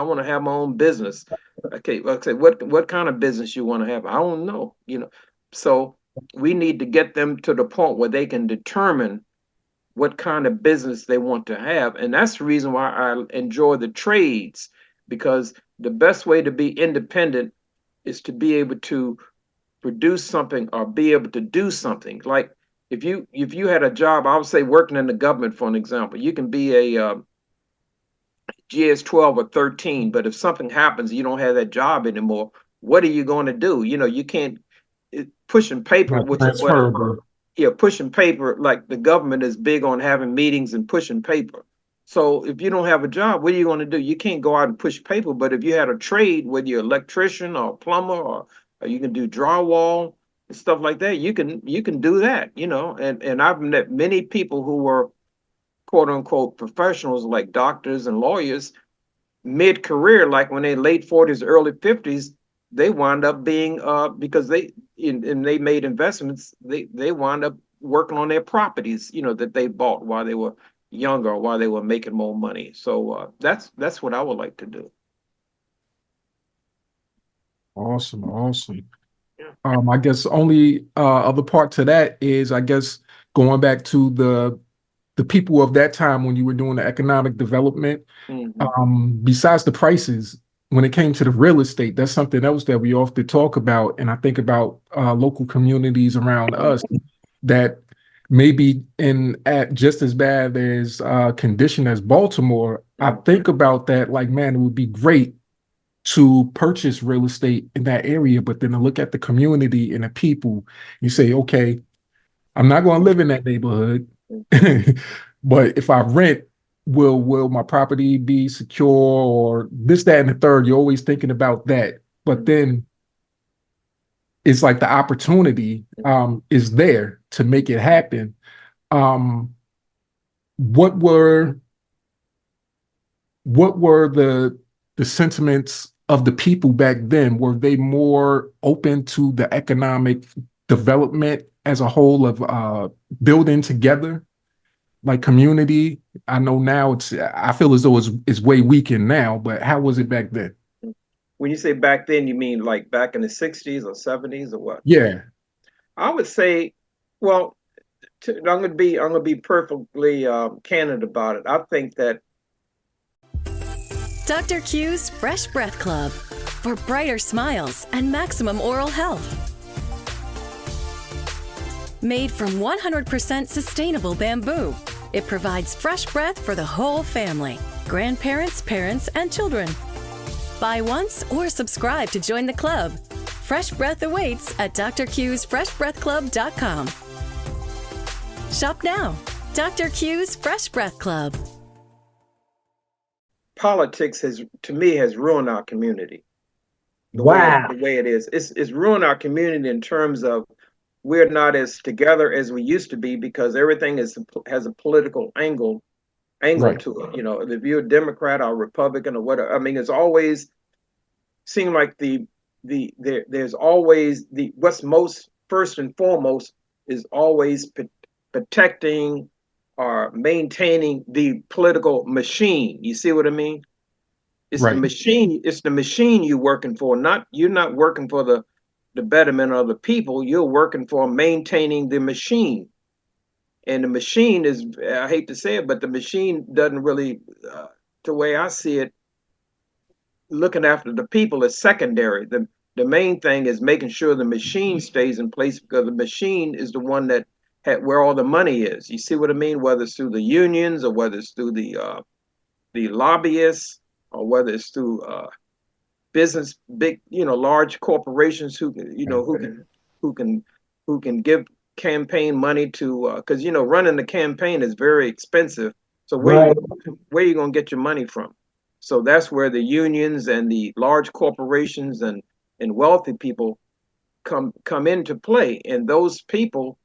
want to have my own business. Okay, well, say, what kind of business you want to have? I don't know, So we need to get them to the point where they can determine what kind of business they want to have. And that's the reason why I enjoy the trades, because the best way to be independent is to be able to produce something or be able to do something. Like if you had a job, I would say working in the government, for an example, you can be a GS 12 or 13, but if something happens, you don't have that job anymore, what are you going to do? You can't, pushing paper, which is what, pushing paper, like the government is big on having meetings and pushing paper. So if you don't have a job, what are you going to do? You can't go out and push paper. But if you had a trade, whether you're an electrician or a plumber, or you can do drywall and stuff like that, you can do that, And I've met many people who were quote unquote professionals, like doctors and lawyers, mid-career, like when they're late 40s, early 50s, they wind up being because they made investments, they wind up working on their properties, that they bought while they were younger, or while they were making more money. So that's what I would like to do. Awesome. I guess only other part to that is, I guess, going back to the people of that time when you were doing the economic development. Besides the prices, when it came to the real estate, that's something else that we often talk about. And I think about local communities around us, that maybe in at just as bad as condition as Baltimore, I think about that like, man, it would be great to purchase real estate in that area, but then to look at the community and the people, you say, okay, I'm not going to live in that neighborhood, but if I rent, will my property be secure or this, that, and the third? You're always thinking about that, but then it's like the opportunity is there to make it happen. Um, what were the sentiments of the people back then? Were they more open to the economic development as a whole of building together, like community? I know now I feel as though it's way weakened now, but how was it back then? When you say back then, you mean like back in the 60s or 70s or what? Yeah. I would say, well, I'm gonna be perfectly candid about it. I think that Dr. Q's Fresh Breath Club for brighter smiles and maximum oral health. Made from 100% sustainable bamboo, it provides fresh breath for the whole family, grandparents, parents, and children. Buy once or subscribe to join the club. Fresh breath awaits at drqsfreshbreathclub.com. Shop now. Dr. Q's Fresh Breath Club. politics to me, has ruined our community. The way it is. It's ruined our community in terms of we're not as together as we used to be because everything has a political angle right to it. You know, if you're a Democrat or Republican or whatever, I mean, it's always seemed like there's always what's most first and foremost is always protecting or maintaining the political machine. You see what I mean? It's right. The machine. It's the machine you're working for. You're not working for the betterment of the people. You're working for maintaining the machine. And the machine is, I hate to say it, but the machine doesn't really, the way I see it, looking after the people is secondary. The main thing is making sure the machine stays in place because the machine is the one that where all the money is. You see what I mean? Whether it's through the unions or whether it's through the lobbyists or whether it's through business, big, large corporations who can give campaign money to, because running the campaign is very expensive. So where are you going to get your money from? So that's where the unions and the large corporations and wealthy people come into play. And those people,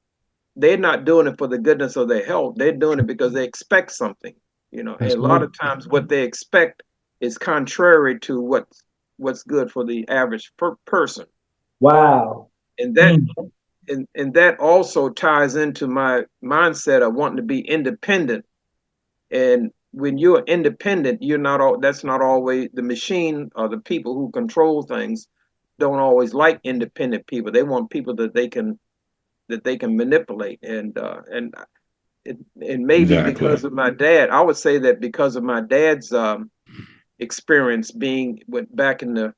they're not doing it for the goodness of their health. They're doing it because they expect something, and a lot of times what they expect is contrary to what's good for the average person. Wow. And that and that also ties into my mindset of wanting to be independent. And when you're independent, that's not always the machine or the people who control things don't always like independent people. They want people that they can manipulate, and maybe exactly. Because of my dad, I would say that because of my dad's experience being back in the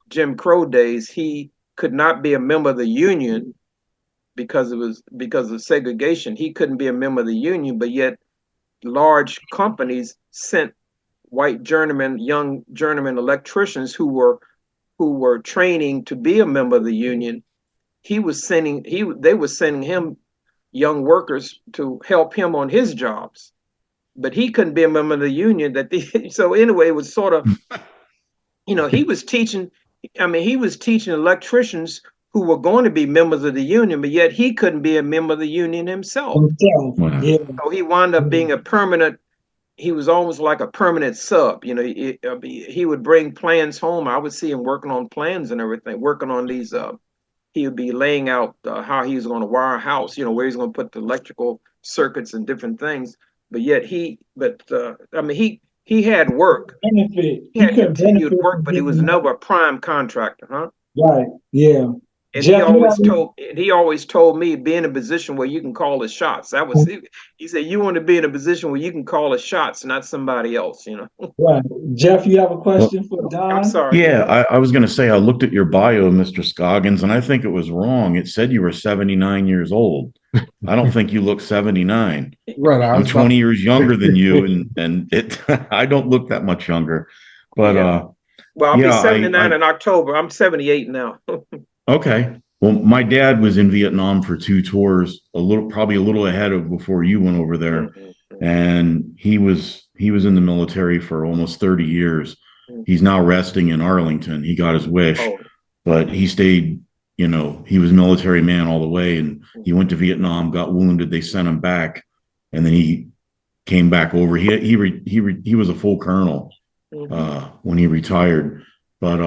Jim Crow days, he could not be a member of the union because of segregation. He couldn't be a member of the union, but yet large companies sent white young journeyman electricians who were training to be a member of the union. They were sending him young workers to help him on his jobs, but he couldn't be a member of the union. So anyway, it was sort of, he was teaching. I mean, he was teaching electricians who were going to be members of the union, but yet he couldn't be a member of the union himself. Yeah. So he wound up being a permanent. He was almost like a permanent sub. He would bring plans home. I would see him working on plans and everything, working on these. He would be laying out how he was going to wire a house, where he's going to put the electrical circuits and different things. But yet he had work. He had continued work, but he was never a prime contractor, huh? Right. Yeah. And he always told me, be in a position where you can call the shots. That was he said, you want to be in a position where you can call the shots, not somebody else, Right. Jeff, you have a question for Don? I'm sorry. Yeah, I was going to say, I looked at your bio, Mr. Scoggins, and I think it was wrong. It said you were 79 years old. I don't think you look 79. Right. I I'm was about 20 years younger than you, and it I don't look that much younger. But Yeah. Well, I'll be yeah, 79 in October. I'm 78 now. okay. Well, my dad was in Vietnam for two tours, probably a little ahead of before you went over there, Mhm, and he was in the military for almost 30 years. mhm. He's now resting in Arlington. He got his wish, Oh, but he stayed. He was a military man all the way, and he went to Vietnam, got wounded. They sent him back, and then he came back over. He was a full colonel mhm, when he retired, but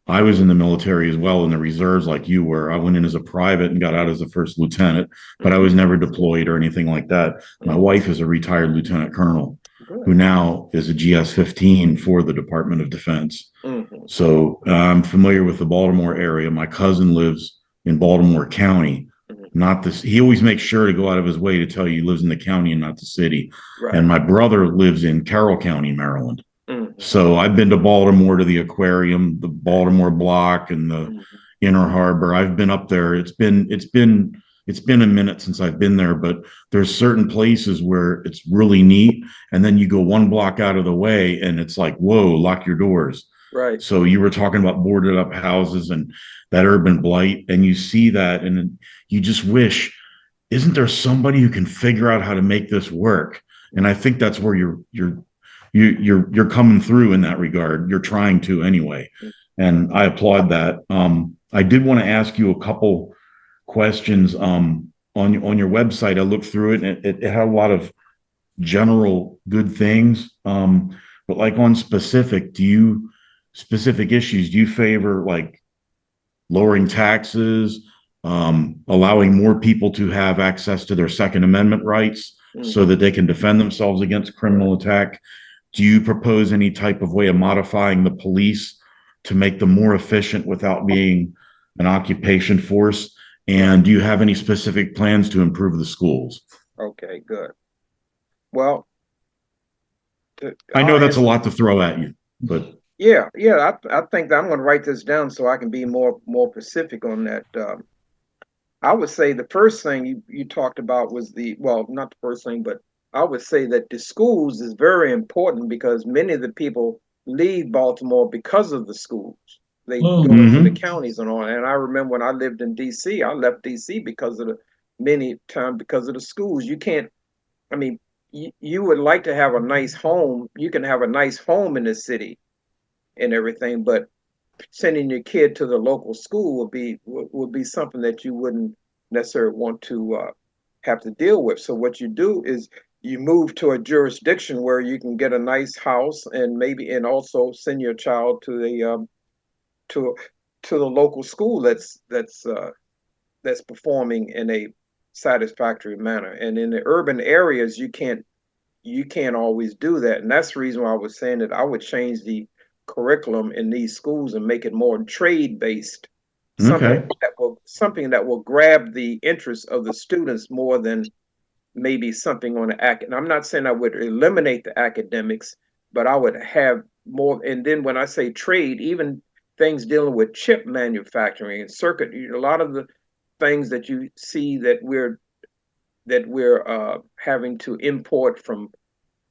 I was in the military as well in the reserves like you were. I went in as a private and got out as a first lieutenant, but I was mhm, never deployed or anything like that. My mhm. wife is a retired lieutenant colonel Good. who now is a GS-15 for the Department of Defense. Mhm, So I'm familiar with the Baltimore area. My cousin lives in Baltimore County, mhm. not this. He always makes sure to go out of his way to tell you he lives in the county and not the city. Right. And my brother lives in Carroll County, Maryland. Mhm, So I've been to Baltimore to the aquarium, the Baltimore block, and the mhm. Inner Harbor. I've been up there. It's been a minute since I've been there, but there's certain places where it's really neat, and then you go one block out of the way, and it's like, whoa, lock your doors. Right. So you were talking about boarded up houses and that urban blight, and you see that, and you just wish, isn't there somebody who can figure out how to make this work? And I think that's where you're coming through in that regard. You're trying to anyway, and I applaud that. I did want to ask you a couple questions. On your website, I looked through it, and it had a lot of general good things. But like on specific issues, do you favor like lowering taxes, allowing more people to have access to their Second Amendment rights so Mhm. that they can defend themselves against criminal attack? Do you propose any type of way of modifying the police to make them more efficient without being an occupation force? And do you have any specific plans to improve the schools? Okay, good. Well, I know I'll that's a answer. lot to throw at you, but Yeah, yeah. I think that I'm going to write this down so I can be more specific on that. I would say the first thing you talked about was well, not the first thing, but I would say that the schools is very important because many of the people leave Baltimore because of the schools. They go into the Mhm. counties and all. And I remember when I lived in DC, I left DC because of many times because of the schools. You can't, I mean, you would like to have a nice home. You can have a nice home in the city and everything, but sending your kid to the local school would be something that you wouldn't necessarily want to have to deal with. So what you do is you move to a jurisdiction where you can get a nice house and also send your child to the to to the local school that's performing in a satisfactory manner. And in the urban areas, you can't always do that. And that's the reason why I was saying that I would change the curriculum in these schools and make it more trade based, something Okay. that will grab the interest of the students more than maybe something on the and I'm not saying I would eliminate the academics, but I would have more. And then when I say trade, even things dealing with chip manufacturing and circuit, a lot of the things that you see that we're having to import from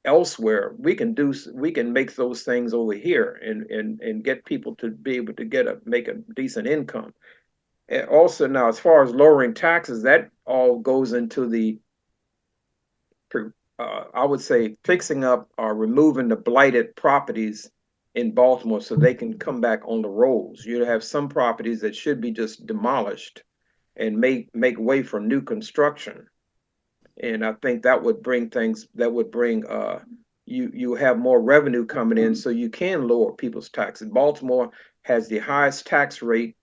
elsewhere, we can make those things over here and get people to be able to make a decent income. And also now, as far as lowering taxes, that all goes into the I would say fixing up or removing the blighted properties in Baltimore so they can come back on the rolls. You have some properties that should be just demolished and make way for new construction. And I think that would bring you have more revenue coming in so you can lower people's taxes. Baltimore has the highest tax rate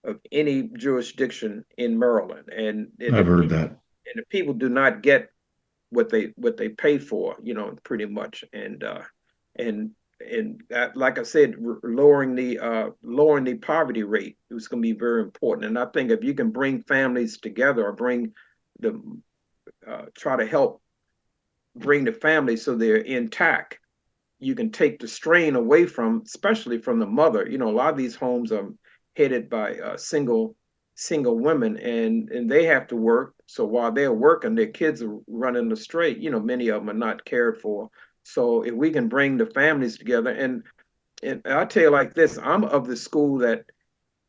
of any jurisdiction in Maryland, and I've heard that. the people do not get what they pay for, pretty much. And that, like I said, lowering the poverty rate is going to be very important. And I think if you can bring families together or the try to help bring the family so they're intact, you can take the strain away especially from the mother. A lot of these homes are headed by single single women, and they have to work. So while they're working, their kids are running the straight. Many of them are not cared for. So if we can bring the families together, and I'll tell you like this, I'm of the school that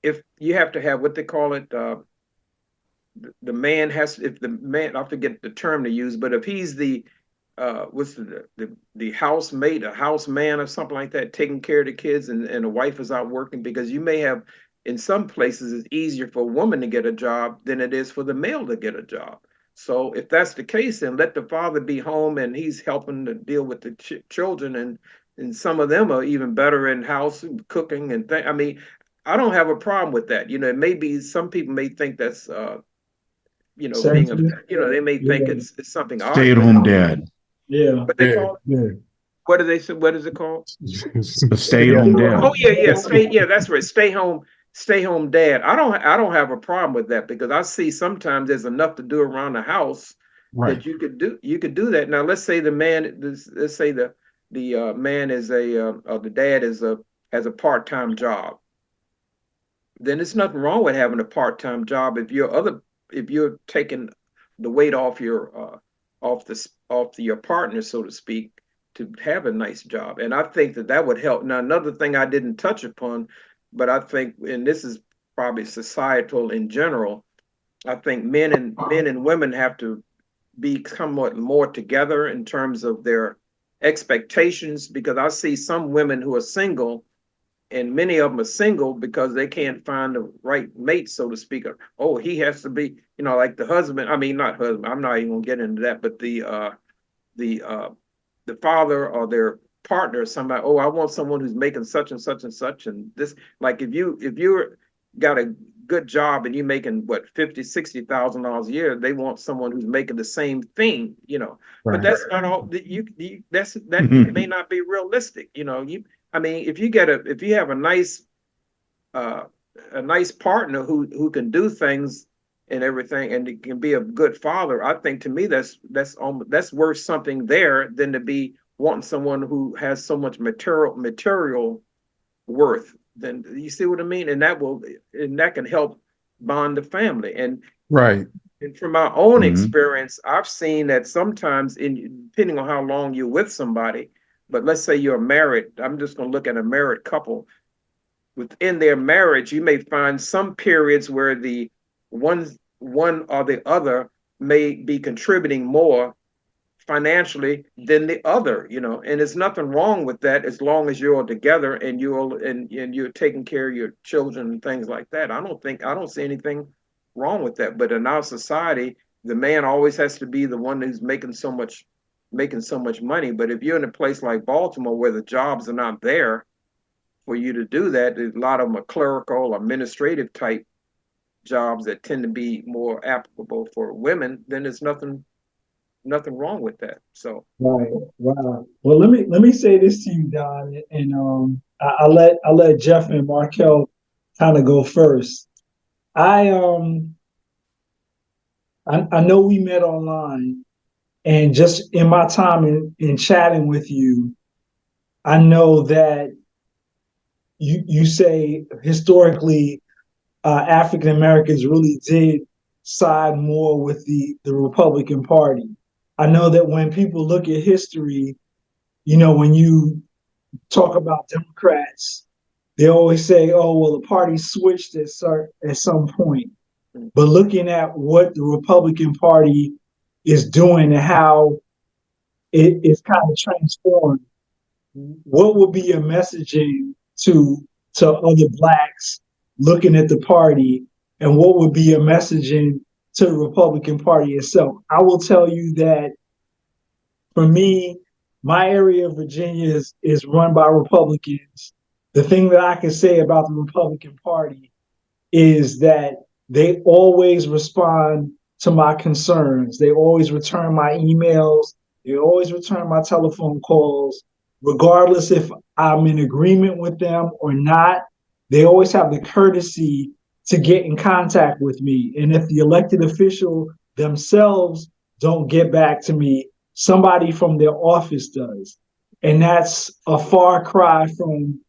if you have to have what they call it, the man has, if the man, I forget the term to use, but if he's the what's the housemate, a houseman or something like that, taking care of the kids, and the wife is out working, because you may have, in some places it's easier for a woman to get a job than it is for the male to get a job. So if that's the case, then let the father be home and he's helping to deal with the children, and some of them are even better in house cooking and I mean, I don't have a problem with that. It may be, some people may think that's being a, they may think it's something odd. Stay-at-home dad. Yeah. What they call it? Yeah. What do they say? What is it called? A stay-at-home dad. Oh yeah, that's right. Stay home dad. I don't have a problem with that, because I see sometimes there's enough to do around the house Right. that you could do that. Now let's say the man, let's say the man is the dad has a part-time job. Then there's nothing wrong with having a part-time job if you're taking the weight off your partner, so to speak, to have a nice job. And I think that would help. Now, another thing I didn't touch upon, but I think, and this is probably societal in general, I think men and women have to be somewhat more together in terms of their expectations, because I see some women who are single, and many of them are single because they can't find the right mate, so to speak. Oh, he has to be, like the husband. I mean, not husband. I'm not even gonna get into that, but the father or their partner, somebody. Oh, I want someone who's making such and such and such, and this. Like if you're got a good job and you're making what, $50,000-$60,000 a year, they want someone who's making the same thing. Right. But that's not all. That may not be realistic. I mean, if you have a nice partner who can do things and everything, and it can be a good father, I think, to me, that's worth something there than to be wanting someone who has so much material worth. Then you see what I mean, and that can help bond the family. And Right. and from my own experience, I've seen that sometimes, depending on how long you're with somebody. But let's say you're married. I'm just going to look at a married couple. Within their marriage, you may find some periods where the one or the other may be contributing more financially than the other, and there's nothing wrong with that, as long as you're all together and you're taking care of your children and things like that. I don't see anything wrong with that. But in our society, the man always has to be the one who's making so much money. But if you're in a place like Baltimore where the jobs are not there for you to do that, a lot of them are clerical, administrative type jobs that tend to be more applicable for women, then there's nothing wrong with that. So Right. Wow. Well, let me say this to you, Don, and I'll let Jeff and Markel kind of go first. I know we met online, and just in my time in chatting with you, I know that you say historically African Americans really did side more with the Republican Party. I know that when people look at history, when you talk about Democrats, they always say, "Oh, well, the party switched at some point." But looking at what the Republican Party is doing and how it's kind of transformed, what would be your messaging to other Blacks looking at the party, and what would be your messaging to the Republican Party itself? I will tell you that for me, my area of Virginia is run by Republicans. The thing that I can say about the Republican Party is that they always respond to my concerns. They always return my emails. They always return my telephone calls, regardless if I'm in agreement with them or not. They always have the courtesy to get in contact with me. And if the elected official themselves don't get back to me, somebody from their office does. And that's a far cry from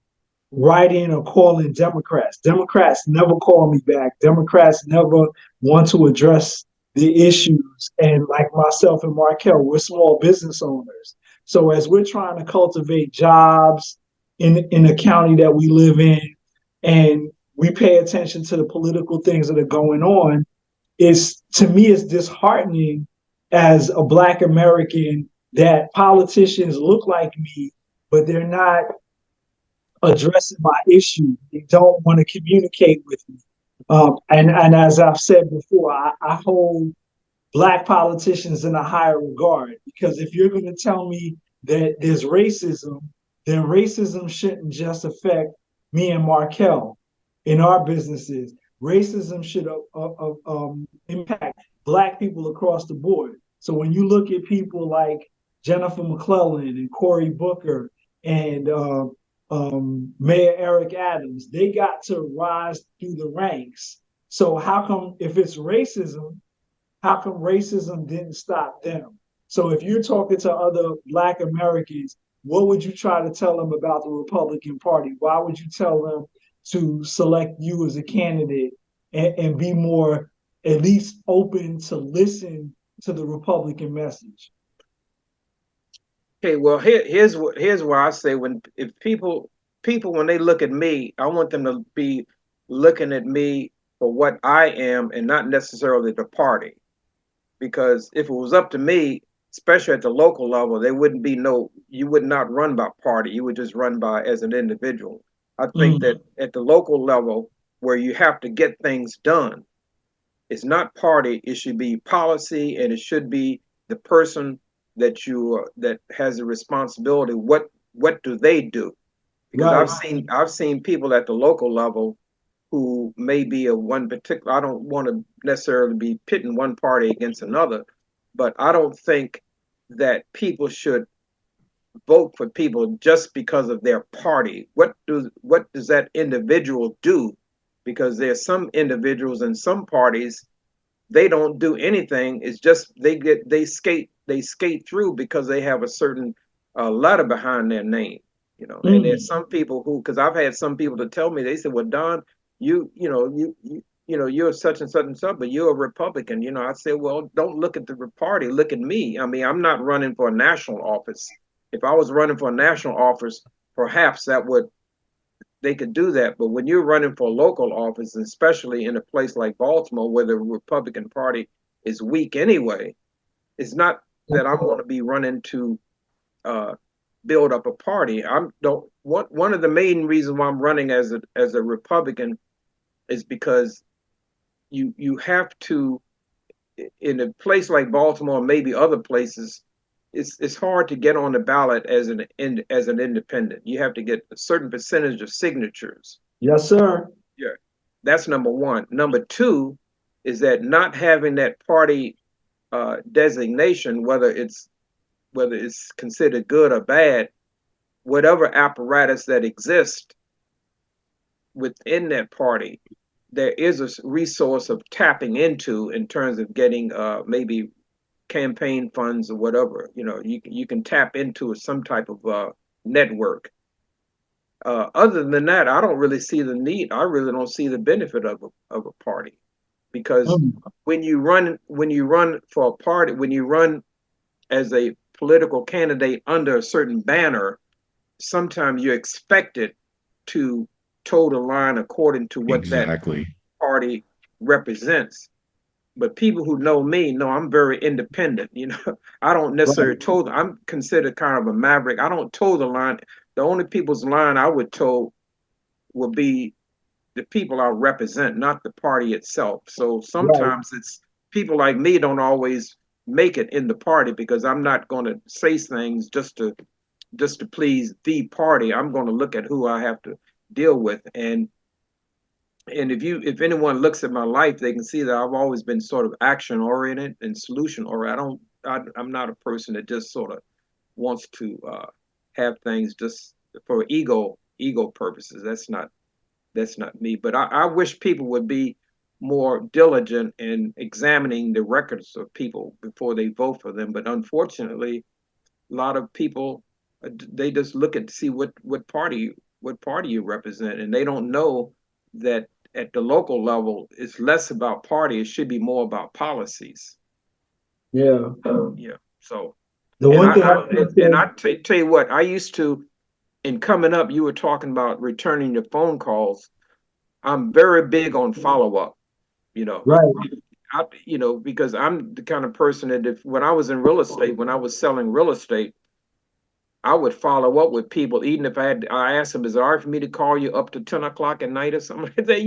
writing or calling Democrats. Democrats never call me back. Democrats never want to address the issues. And like myself and Markel, we're small business owners. So as we're trying to cultivate jobs in the county that we live in, and we pay attention to the political things that are going on, is to me it's disheartening as a Black American that politicians look like me, but they're not addressing my issue. They don't want to communicate with me. And as I've said before, I hold Black politicians in a higher regard, because if you're going to tell me that there's racism, then racism shouldn't just affect me and Markel in our businesses. Racism should impact Black people across the board. So when you look at people like Jennifer McClellan and Cory Booker and Mayor Eric Adams, they got to rise through the ranks. So how come, if it's racism, how come racism didn't stop them? So if you're talking to other Black Americans, what would you try to tell them about the Republican Party? Why would you tell them to select you as a candidate and be more at least open to listen to the Republican message? Okay, well, here's where I say, if people when they look at me, I want them to be looking at me for what I am and not necessarily the party. Because if it was up to me, especially at the local level, there wouldn't be you would not run by party. You would just run by as an individual. I think that at the local level, where you have to get things done, it's not party. It should be policy, and it should be the person that that has the responsibility. What do they do? Because Right. I've seen people at the local level who may be a one particular. I don't want to necessarily be pitting one party against another, but I don't think that people should vote for people just because of their party. What does that individual do? Because there's some individuals in some parties, they don't do anything. It's just they skate through because they have a certain letter behind their name, you know. And there's some people who, because I've had some people to tell me, they said, "Well, Don, you know, you're such and such and such, but you're a Republican." You know, I said, "Well, don't look at the party, look at me. I mean, I'm not running for a national office. If I was running for a national office, perhaps they could do that. But when you're running for a local office, and especially in a place like Baltimore, where the Republican Party is weak anyway, it's not that I'm going to be running to build up a party. One of the main reasons why I'm running as a Republican is because you have to, in a place like Baltimore, maybe other places, it's hard to get on the ballot as an independent. You have to get a certain percentage of signatures. Yes, sir. Yeah, that's number one. Number two is that not having that party designation, whether it's considered good or bad, whatever apparatus that exists within that party, there is a resource of tapping into in terms of getting maybe campaign funds or whatever. You know, you can tap into some type of network. Other than that, I don't really see the need. I really don't see the benefit of a party, because when you run for a party, when you run as a political candidate under a certain banner, sometimes you're expected to toe the line according to what Exactly. that party represents. But people who know me know I'm very independent. You know, I don't necessarily toe. I'm considered kind of a maverick. I don't toe the line. The only people's line I would toe would be the people I represent, not the party itself. So sometimes it's people like me don't always make it in the party, because I'm not going to say things just to please the party. I'm going to look at who I have to deal with. And if anyone looks at my life, they can see that I've always been sort of action oriented and solution oriented. I'm not a person that just sort of wants to have things just for ego purposes. That's not me. But I wish people would be more diligent in examining the records of people before they vote for them. But unfortunately, a lot of people, they just look at to see what party what party you represent, and they don't know that at the local level, it's less about party. It should be more about policies. Yeah. Yeah. So, The and one thing I tell you what, I used to, in coming up, you were talking about returning the phone calls. I'm very big on follow up. You know, right. because I'm the kind of person that when I was in real estate, when I was selling real estate, I would follow up with people, even if I asked them, is it all right for me to call you up to 10 o'clock at night or something like that?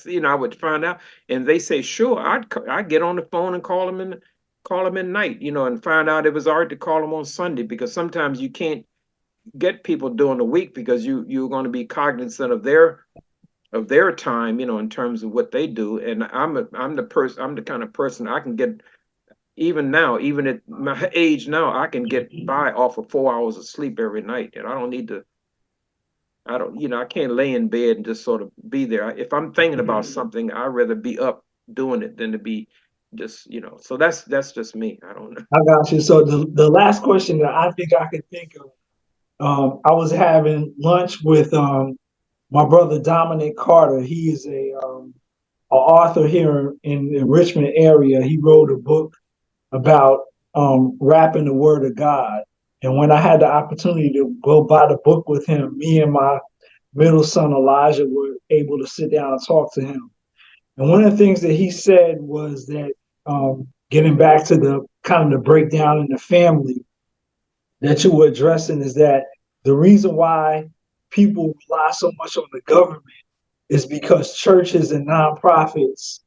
If I would find out, and they say, sure, I'd get on the phone and call them in night, and find out if it's all right to call them on Sunday, because sometimes you can't get people during the week because you're going to be cognizant of their time, in terms of what they do. And I'm the kind of person I can get. Even now, even at my age now, I can get by off of 4 hours of sleep every night. And I can't lay in bed and just sort of be there. If I'm thinking about something, I'd rather be up doing it than to be just, so that's just me. I don't know. I got you. So the last question that I think I could think of, I was having lunch with my brother Dominic Carter. He is a author here in the Richmond area. He wrote a book about rapping the word of God. And when I had the opportunity to go buy the book with him, me and my middle son Elijah were able to sit down and talk to him. And one of the things that he said was that, getting back to the kind of the breakdown in the family that you were addressing, is that the reason why people rely so much on the government is because churches and nonprofits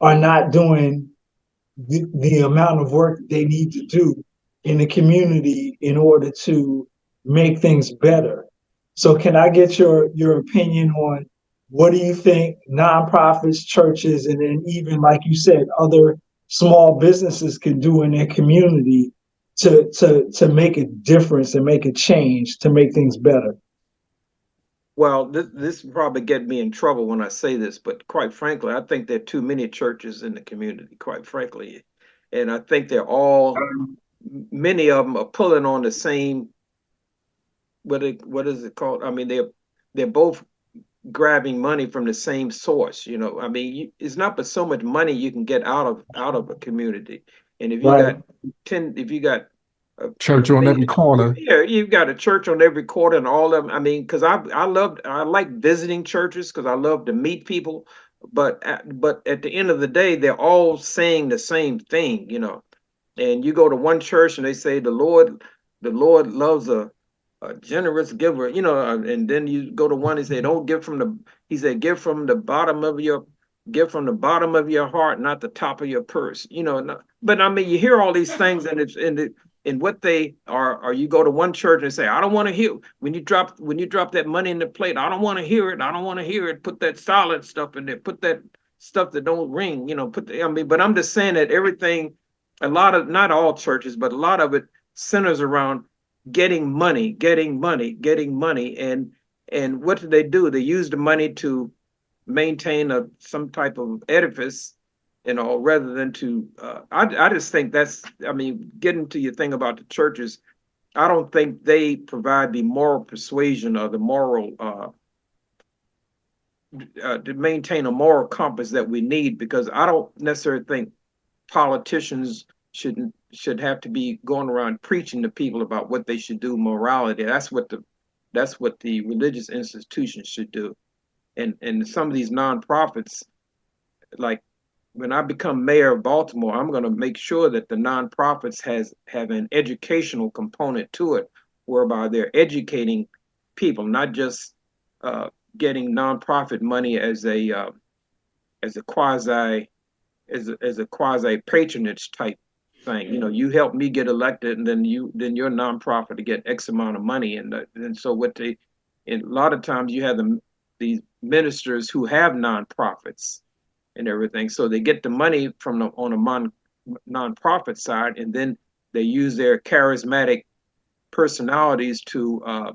are not doing the amount of work they need to do in the community in order to make things better. So can I get your opinion on what do you think nonprofits, churches, and then even like you said, other small businesses can do in their community to make a difference and make a change to make things better? Well, this will probably get me in trouble when I say this, but quite frankly, I think there are too many churches in the community, quite frankly. And I think many of them are pulling on the same, what is it called? I mean, they're both grabbing money from the same source. I mean, it's not but so much money you can get out of a community. And if you Right. got 10, if you got Church on every corner. yeah, you've got a church on every corner, and all of them. I mean, because I like visiting churches because I love to meet people. But at the end of the day, they're all saying the same thing. And you go to one church and they say the Lord loves a generous giver. And then you go to one and say, don't give from the. He said, give from the bottom of your. Give from the bottom of your heart, not the top of your purse. But I mean, you hear all these things, and what they are, or you go to one church and say, I don't want to hear when you drop that money in the plate. I don't want to hear it. I don't want to hear it. Put that solid stuff in there. Put that stuff that don't ring. But I'm just saying that everything, not all churches, but a lot of it centers around getting money, and what do? They use the money to maintain some type of edifice, rather than to, I just think getting to your thing about the churches, I don't think they provide the moral persuasion or the moral, to maintain a moral compass that we need, because I don't necessarily think politicians should have to be going around preaching to people about what they should do, morality. That's what the religious institutions should do. And some of these nonprofits, like when I become mayor of Baltimore, I'm going to make sure that the nonprofits have an educational component to it, whereby they're educating people, not just getting nonprofit money as a quasi patronage type thing. You help me get elected, and then your nonprofit to get X amount of money, and so and a lot of times you have these ministers who have nonprofits and everything. So they get the money from on a nonprofit side, and then they use their charismatic personalities to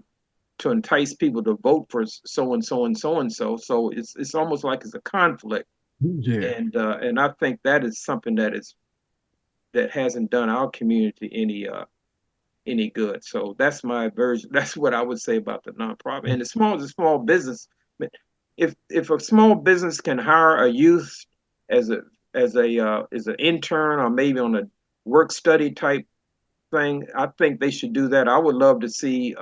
entice people to vote for so and so and so and so. So it's almost like it's a conflict. Yeah. And I think that is something that hasn't done our community any good. So that's my version. That's what I would say about the nonprofit. And the small business. If a small business can hire a youth as an intern or maybe on a work study type thing, I think they should do that. I would love to see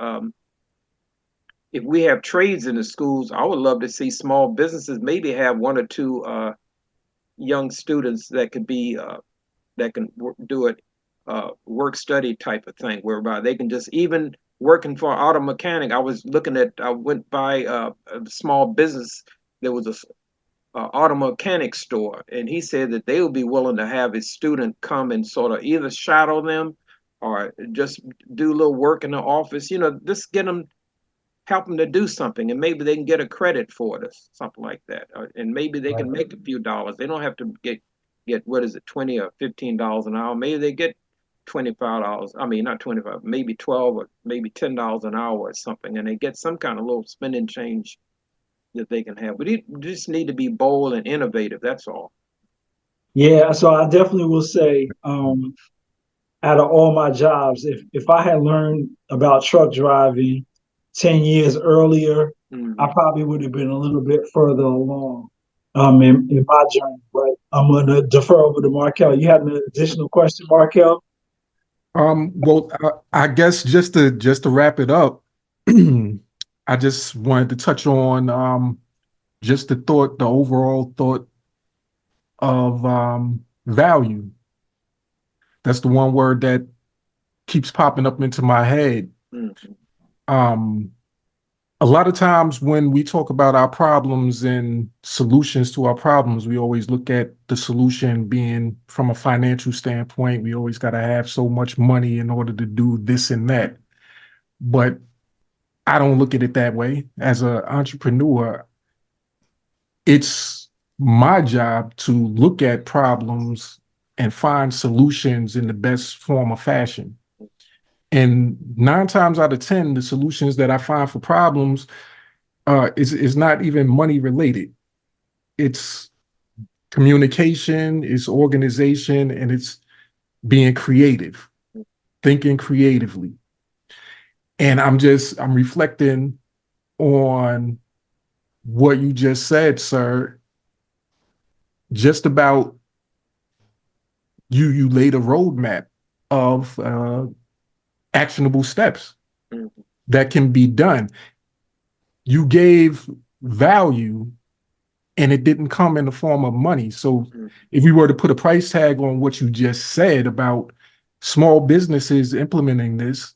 if we have trades in the schools. I would love to see small businesses maybe have one or two young students that could be do it work study type of thing, whereby they can just even working for auto mechanic. I went by a small business. There was a auto mechanic store, and he said that they would be willing to have his student come and sort of either shadow them or just do a little work in the office, just help them to do something, and maybe they can get a credit for it or something like that. And maybe they can make a few dollars. They don't have to get what is it, $20 or $15 an hour. Maybe they get $25. I mean, not 25, maybe 12 or maybe $10 an hour or something, and they get some kind of little spending change that they can have. But you just need to be bold and innovative. That's all. Yeah, so I definitely will say, out of all my jobs, if I had learned about truck driving 10 years earlier, I probably would have been a little bit further along in my journey. But I'm going to defer over to Markel. You had an additional question, Markel? Well, I guess just to wrap it up, I just wanted to touch on just the overall thought of value. That's the one word that keeps popping up into my head. A lot of times when we talk about our problems and solutions to our problems, we always look at the solution being from a financial standpoint. We always got to have so much money in order to do this and that. But I don't look at it that way. As an entrepreneur, it's my job to look at problems and find solutions in the best form of fashion. And 9 times out of 10, the solutions that I find for problems is not even money related. It's communication, it's organization, and it's being creative, thinking creatively. And I'm reflecting on what you just said, sir. Just about you laid a roadmap of actionable steps that can be done. You gave value and it didn't come in the form of money. So if we were to put a price tag on what you just said about small businesses implementing this,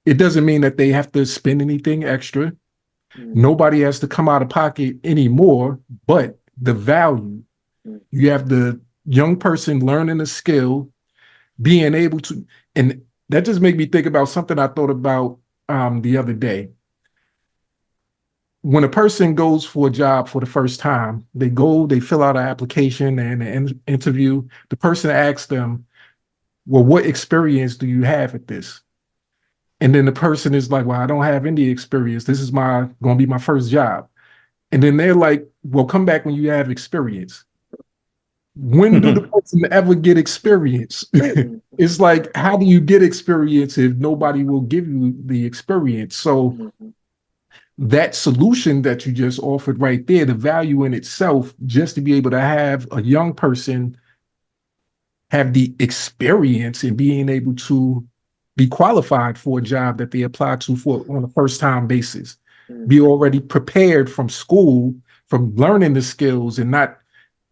it doesn't mean that they have to spend anything extra. Nobody has to come out of pocket anymore, but the value. You have the young person learning a skill, being able to, and that just made me think about something I thought about the other day. When a person goes for a job for the first time, they fill out an application and an interview. The person asks them, well, what experience do you have at this? And then the person is like, well, I don't have any experience. This is going to be my first job. And then they're like, well, come back when you have experience. When do the person ever get experience? It's like, how do you get experience if nobody will give you the experience? So that solution that you just offered right there, the value in itself, just to be able to have a young person have the experience and being able to be qualified for a job that they apply to for on a first time basis, be already prepared from school, from learning the skills and not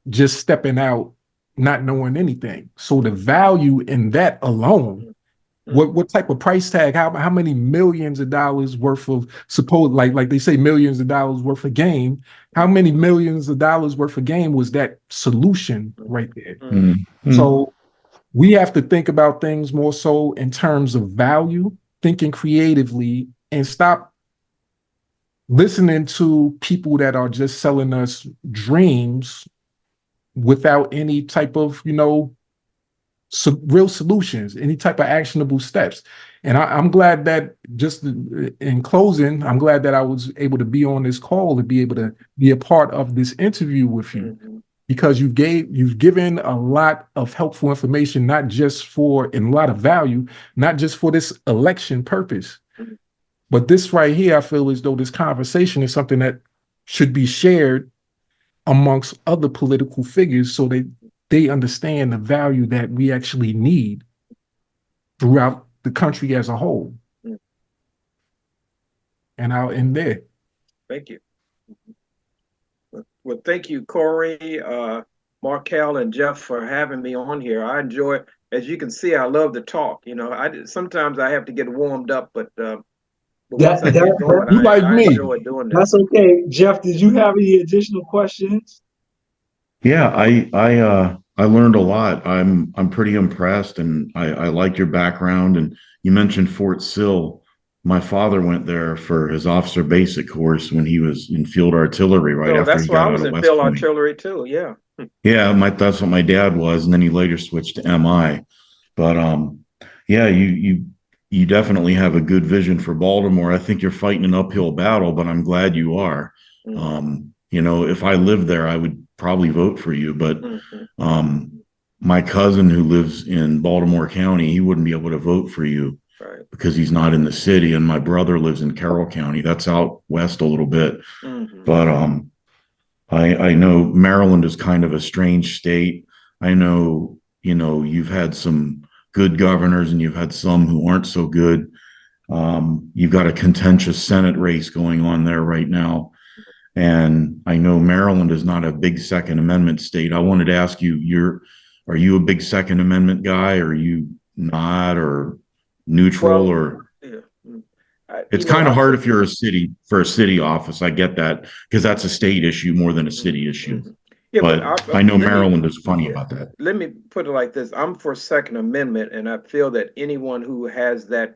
just stepping out, not knowing anything. So the value in that alone, what type of price tag, how many millions of dollars worth of like they say millions of dollars worth of game, how many millions of dollars worth of game was that solution right there? So we have to think about things more so in terms of value, thinking creatively, and stop listening to people that are just selling us dreams without any type of, real solutions, any type of actionable steps. And I'm glad that, just in closing, I'm glad that I was able to be on this call, to be able to be a part of this interview with you. because you've given a lot of helpful information, not just for, and a lot of value, not just for this election purpose, but this right here, I feel as though this conversation is something that should be shared amongst other political figures so they understand the value that we actually need throughout the country as a whole. And I'll end there. Thank you. Well, thank you, Corey, Markel, and Jeff for having me on here. I enjoy, as you can see, I love to talk. You know, sometimes I have to get warmed up, but once I get going, I enjoy doing that. That's okay. Jeff, did you have any additional questions? Yeah, I learned a lot. I'm pretty impressed, and I like your background. And you mentioned Fort Sill. My father went there for his officer basic course when he was in field artillery right after he got out of West Point. That's why I was in field artillery too. Yeah. Yeah, that's what my dad was, and then he later switched to MI. But yeah, you definitely have a good vision for Baltimore. I think you're fighting an uphill battle, but I'm glad you are. You know, if I lived there, I would probably vote for you. But my cousin who lives in Baltimore County, he wouldn't be able to vote for you. Right. Because he's not in the city, and my brother lives in Carroll County. That's out west a little bit. But I know Maryland is kind of a strange state. I know, you know, you've had some good governors and you've had some who aren't so good. You've got a contentious Senate race going on there right now. And I know Maryland is not a big Second Amendment state. I wanted to ask you, are you a big Second Amendment guy? Or are you not, or neutral? Or it's kind of hard if you're for a city office. I get that, because that's a state issue more than a city issue. Yeah, but I know Maryland is funny about that. Let me put it like this: I'm for Second Amendment, and I feel that anyone who has that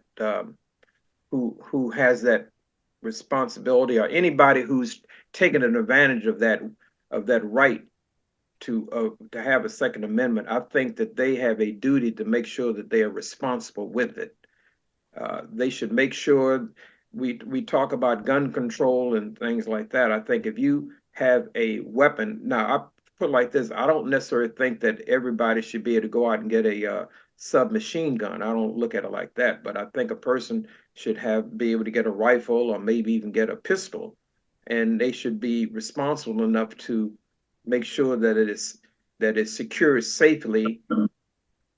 who has that responsibility, or anybody who's taken an advantage of that right to have a Second Amendment, I think that they have a duty to make sure that they are responsible with it. They should make sure we talk about gun control and things like that. I think if you have a weapon, now I put it like this: I don't necessarily think that everybody should be able to go out and get a submachine gun. I don't look at it like that, but I think a person should be able to get a rifle, or maybe even get a pistol, and they should be responsible enough to make sure that it's secured safely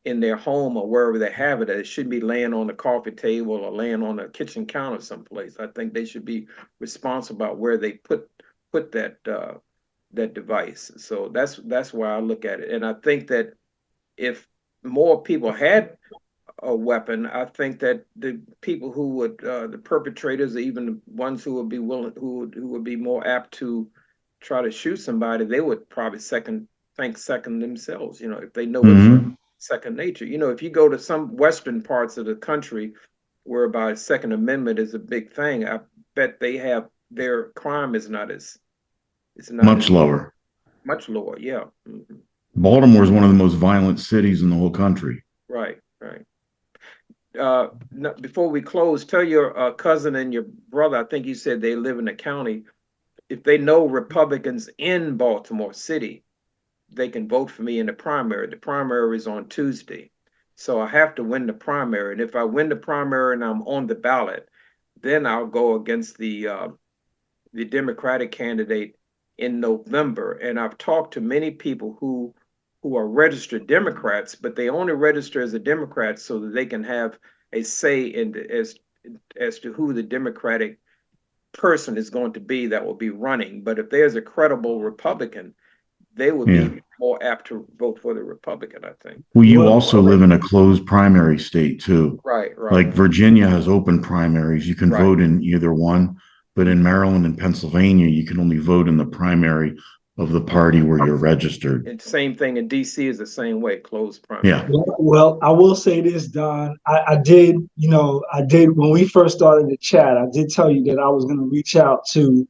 in their home or wherever they have it. That it shouldn't be laying on the coffee table or laying on the kitchen counter someplace. I think they should be responsible about where they put that device. So that's why I look at it. And I think that if more people had a weapon, I think that the people who would, the perpetrators, or even the ones who would be willing, who would be more apt to try to shoot somebody, they would probably think second themselves. You know, if they know it's second nature. You know, if you go to some western parts of the country whereby Second Amendment is a big thing, I bet their crime is not much lower. Much lower, yeah. Baltimore is one of the most violent cities in the whole country. Right. Before we close, tell your cousin and your brother, I think you said they live in the county, if they know Republicans in Baltimore City, they can vote for me in the primary. The primary is on Tuesday. So I have to win the primary. And if I win the primary and I'm on the ballot, then I'll go against the Democratic candidate in November. And I've talked to many people who are registered Democrats, but they only register as a Democrat so that they can have a say as to who the Democratic person is going to be that will be running. But if there's a credible Republican, they would be more apt to vote for the Republican, I think. Well, you also live in a closed primary state too. Right. Like Virginia has open primaries. You can vote in either one, but in Maryland and Pennsylvania, you can only vote in the primary of the party where you're registered. And same thing in DC is the same way, closed primary. Yeah. Well, I will say this, Don. I did when we first started the chat, I did tell you that I was going to reach out to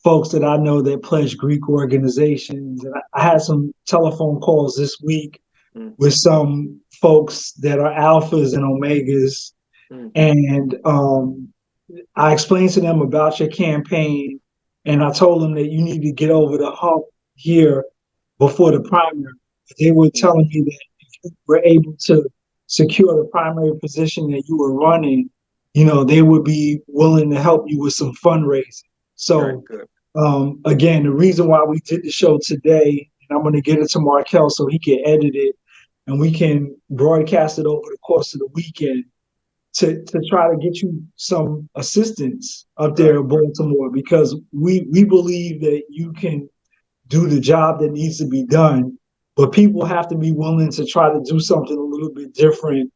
folks that I know that pledge Greek organizations. And I had some telephone calls this week with some folks that are alphas and omegas. And I explained to them about your campaign, and I told them that you need to get over the hump here before the primary. They were telling me that if you were able to secure the primary position that you were running, they would be willing to help you with some fundraising. So, again, the reason why we did the show today, and I'm going to get it to Markel so he can edit it and we can broadcast it over the course of the weekend to try to get you some assistance up there in Baltimore, because we believe that you can do the job that needs to be done, but people have to be willing to try to do something a little bit different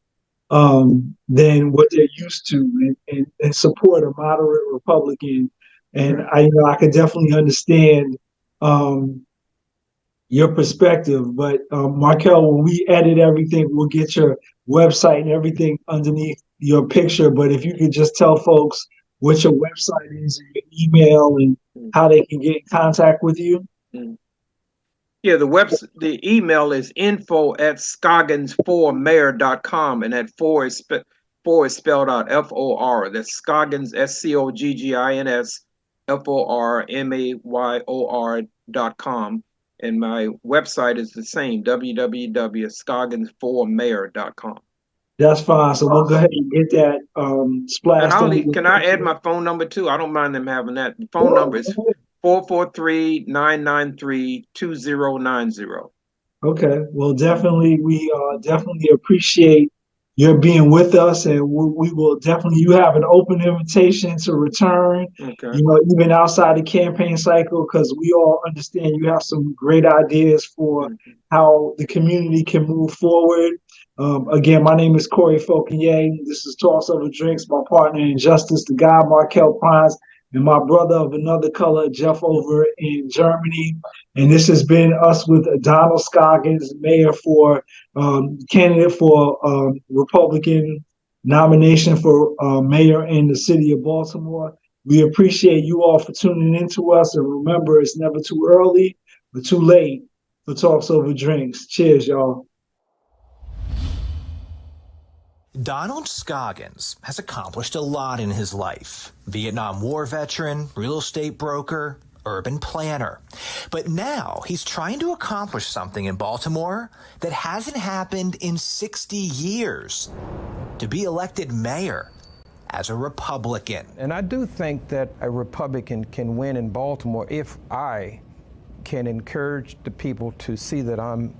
than what they're used to, and support a moderate Republican. And I could definitely understand your perspective, but Markel, when we edit everything, we'll get your website and everything underneath your picture. But if you could just tell folks what your website is, and your email, and how they can get in contact with you. Yeah, the email is info@scoggins4mayor.com, and that four is spelled out FOR. That's Scoggins, SCOGGINS FORMAYOR.com. And my website is the same, www.scoggins4mayor.com. That's fine. So we'll go ahead and get that splashed. And can I add my phone number too? I don't mind them having that. The phone number is 443-993-2090. Okay. Well, definitely, we definitely appreciate your being with us, and we will definitely. You have an open invitation to return. Okay. Even outside the campaign cycle, because we all understand you have some great ideas for how the community can move forward. Again, my name is Corey Fauconier. This is Toss Over Drinks. My partner in justice, the guy Markel Prines, and my brother of another color, Jeff, over in Germany. And this has been us with Donald Scoggins, mayor candidate for Republican nomination for mayor in the city of Baltimore. We appreciate you all for tuning in to us. And remember, it's never too early or too late for Talks Over Drinks. Cheers, y'all. Donald Scoggins has accomplished a lot in his life. Vietnam War veteran, real estate broker, urban planner. But now he's trying to accomplish something in Baltimore that hasn't happened in 60 years. To be elected mayor as a Republican. And I do think that a Republican can win in Baltimore if I can encourage the people to see that I'm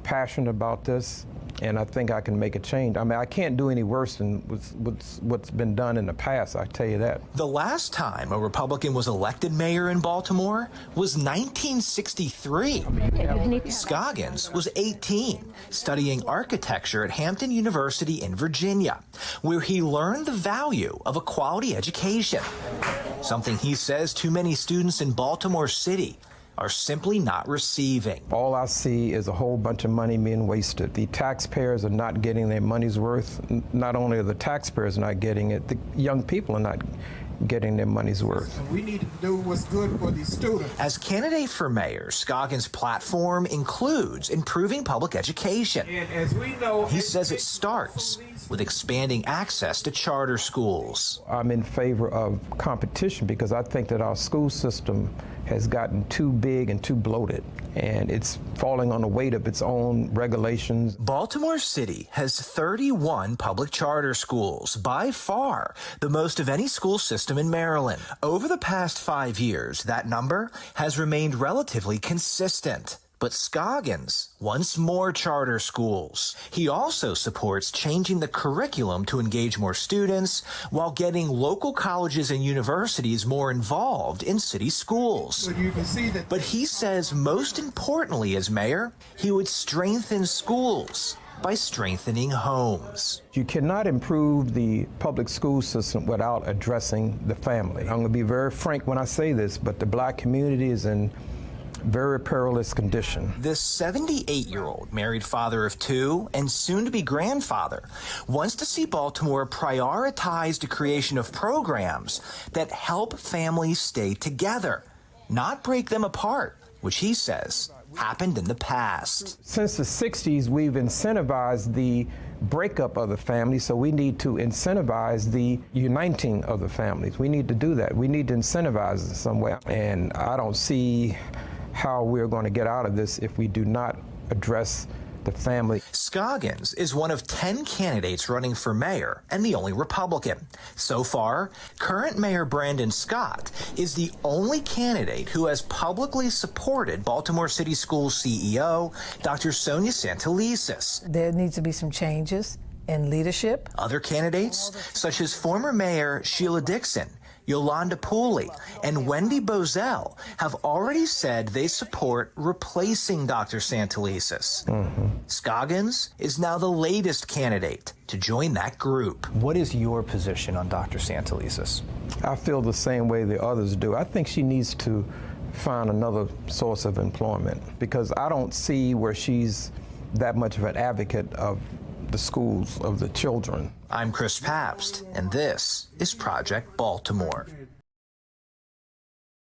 passionate about this, and I think I can make a change. I mean, I can't do any worse than what's been done in the past, I tell you that. The last time a Republican was elected mayor in Baltimore was 1963. Scoggins was 18, studying architecture at Hampton University in Virginia, where he learned the value of a quality education, something he says too many students in Baltimore City are simply not receiving. All I see is a whole bunch of money being wasted. The taxpayers are not getting their money's worth. Not only are the taxpayers not getting it, the young people are not getting their money's worth. We need to do what's good for these students. As candidate for mayor, Scoggins' platform includes improving public education. And as we know, he says it starts with expanding access to charter schools. I'm in favor of competition because I think that our school system has gotten too big and too bloated, and it's falling on the weight of its own regulations. Baltimore City has 31 public charter schools, by far the most of any school system in Maryland. Over the past 5 years, that number has remained relatively consistent. But Scoggins wants more charter schools. He also supports changing the curriculum to engage more students while getting local colleges and universities more involved in city schools. So you can see that. But he says most importantly as mayor, he would strengthen schools by strengthening homes. You cannot improve the public school system without addressing the family. I'm going to be very frank when I say this, but the black community is in very perilous condition. This 78-year-old married father of two and soon-to-be grandfather wants to see Baltimore prioritize the creation of programs that help families stay together, not break them apart, which he says happened in the past. Since the 60s, we've incentivized the breakup of the family, so we need to incentivize the uniting of the families. We need to do that. We need to incentivize in some way. And I don't see how we're going to get out of this if we do not address the family. Scoggins is one of 10 candidates running for mayor and the only Republican. So far, current Mayor Brandon Scott is the only candidate who has publicly supported Baltimore City Schools CEO, Dr. Sonia Santelises. There needs to be some changes in leadership. Other candidates, such as former Mayor Sheila Dixon, Yolanda Pooley, and Wendy Bozell, have already said they support replacing Dr. Santelises. Scoggins is now the latest candidate to join that group. What is your position on Dr. Santelises? I feel the same way the others do. I think she needs to find another source of employment because I don't see where she's that much of an advocate of the schools, of the children. I'm Chris Pabst, and this is Project Baltimore.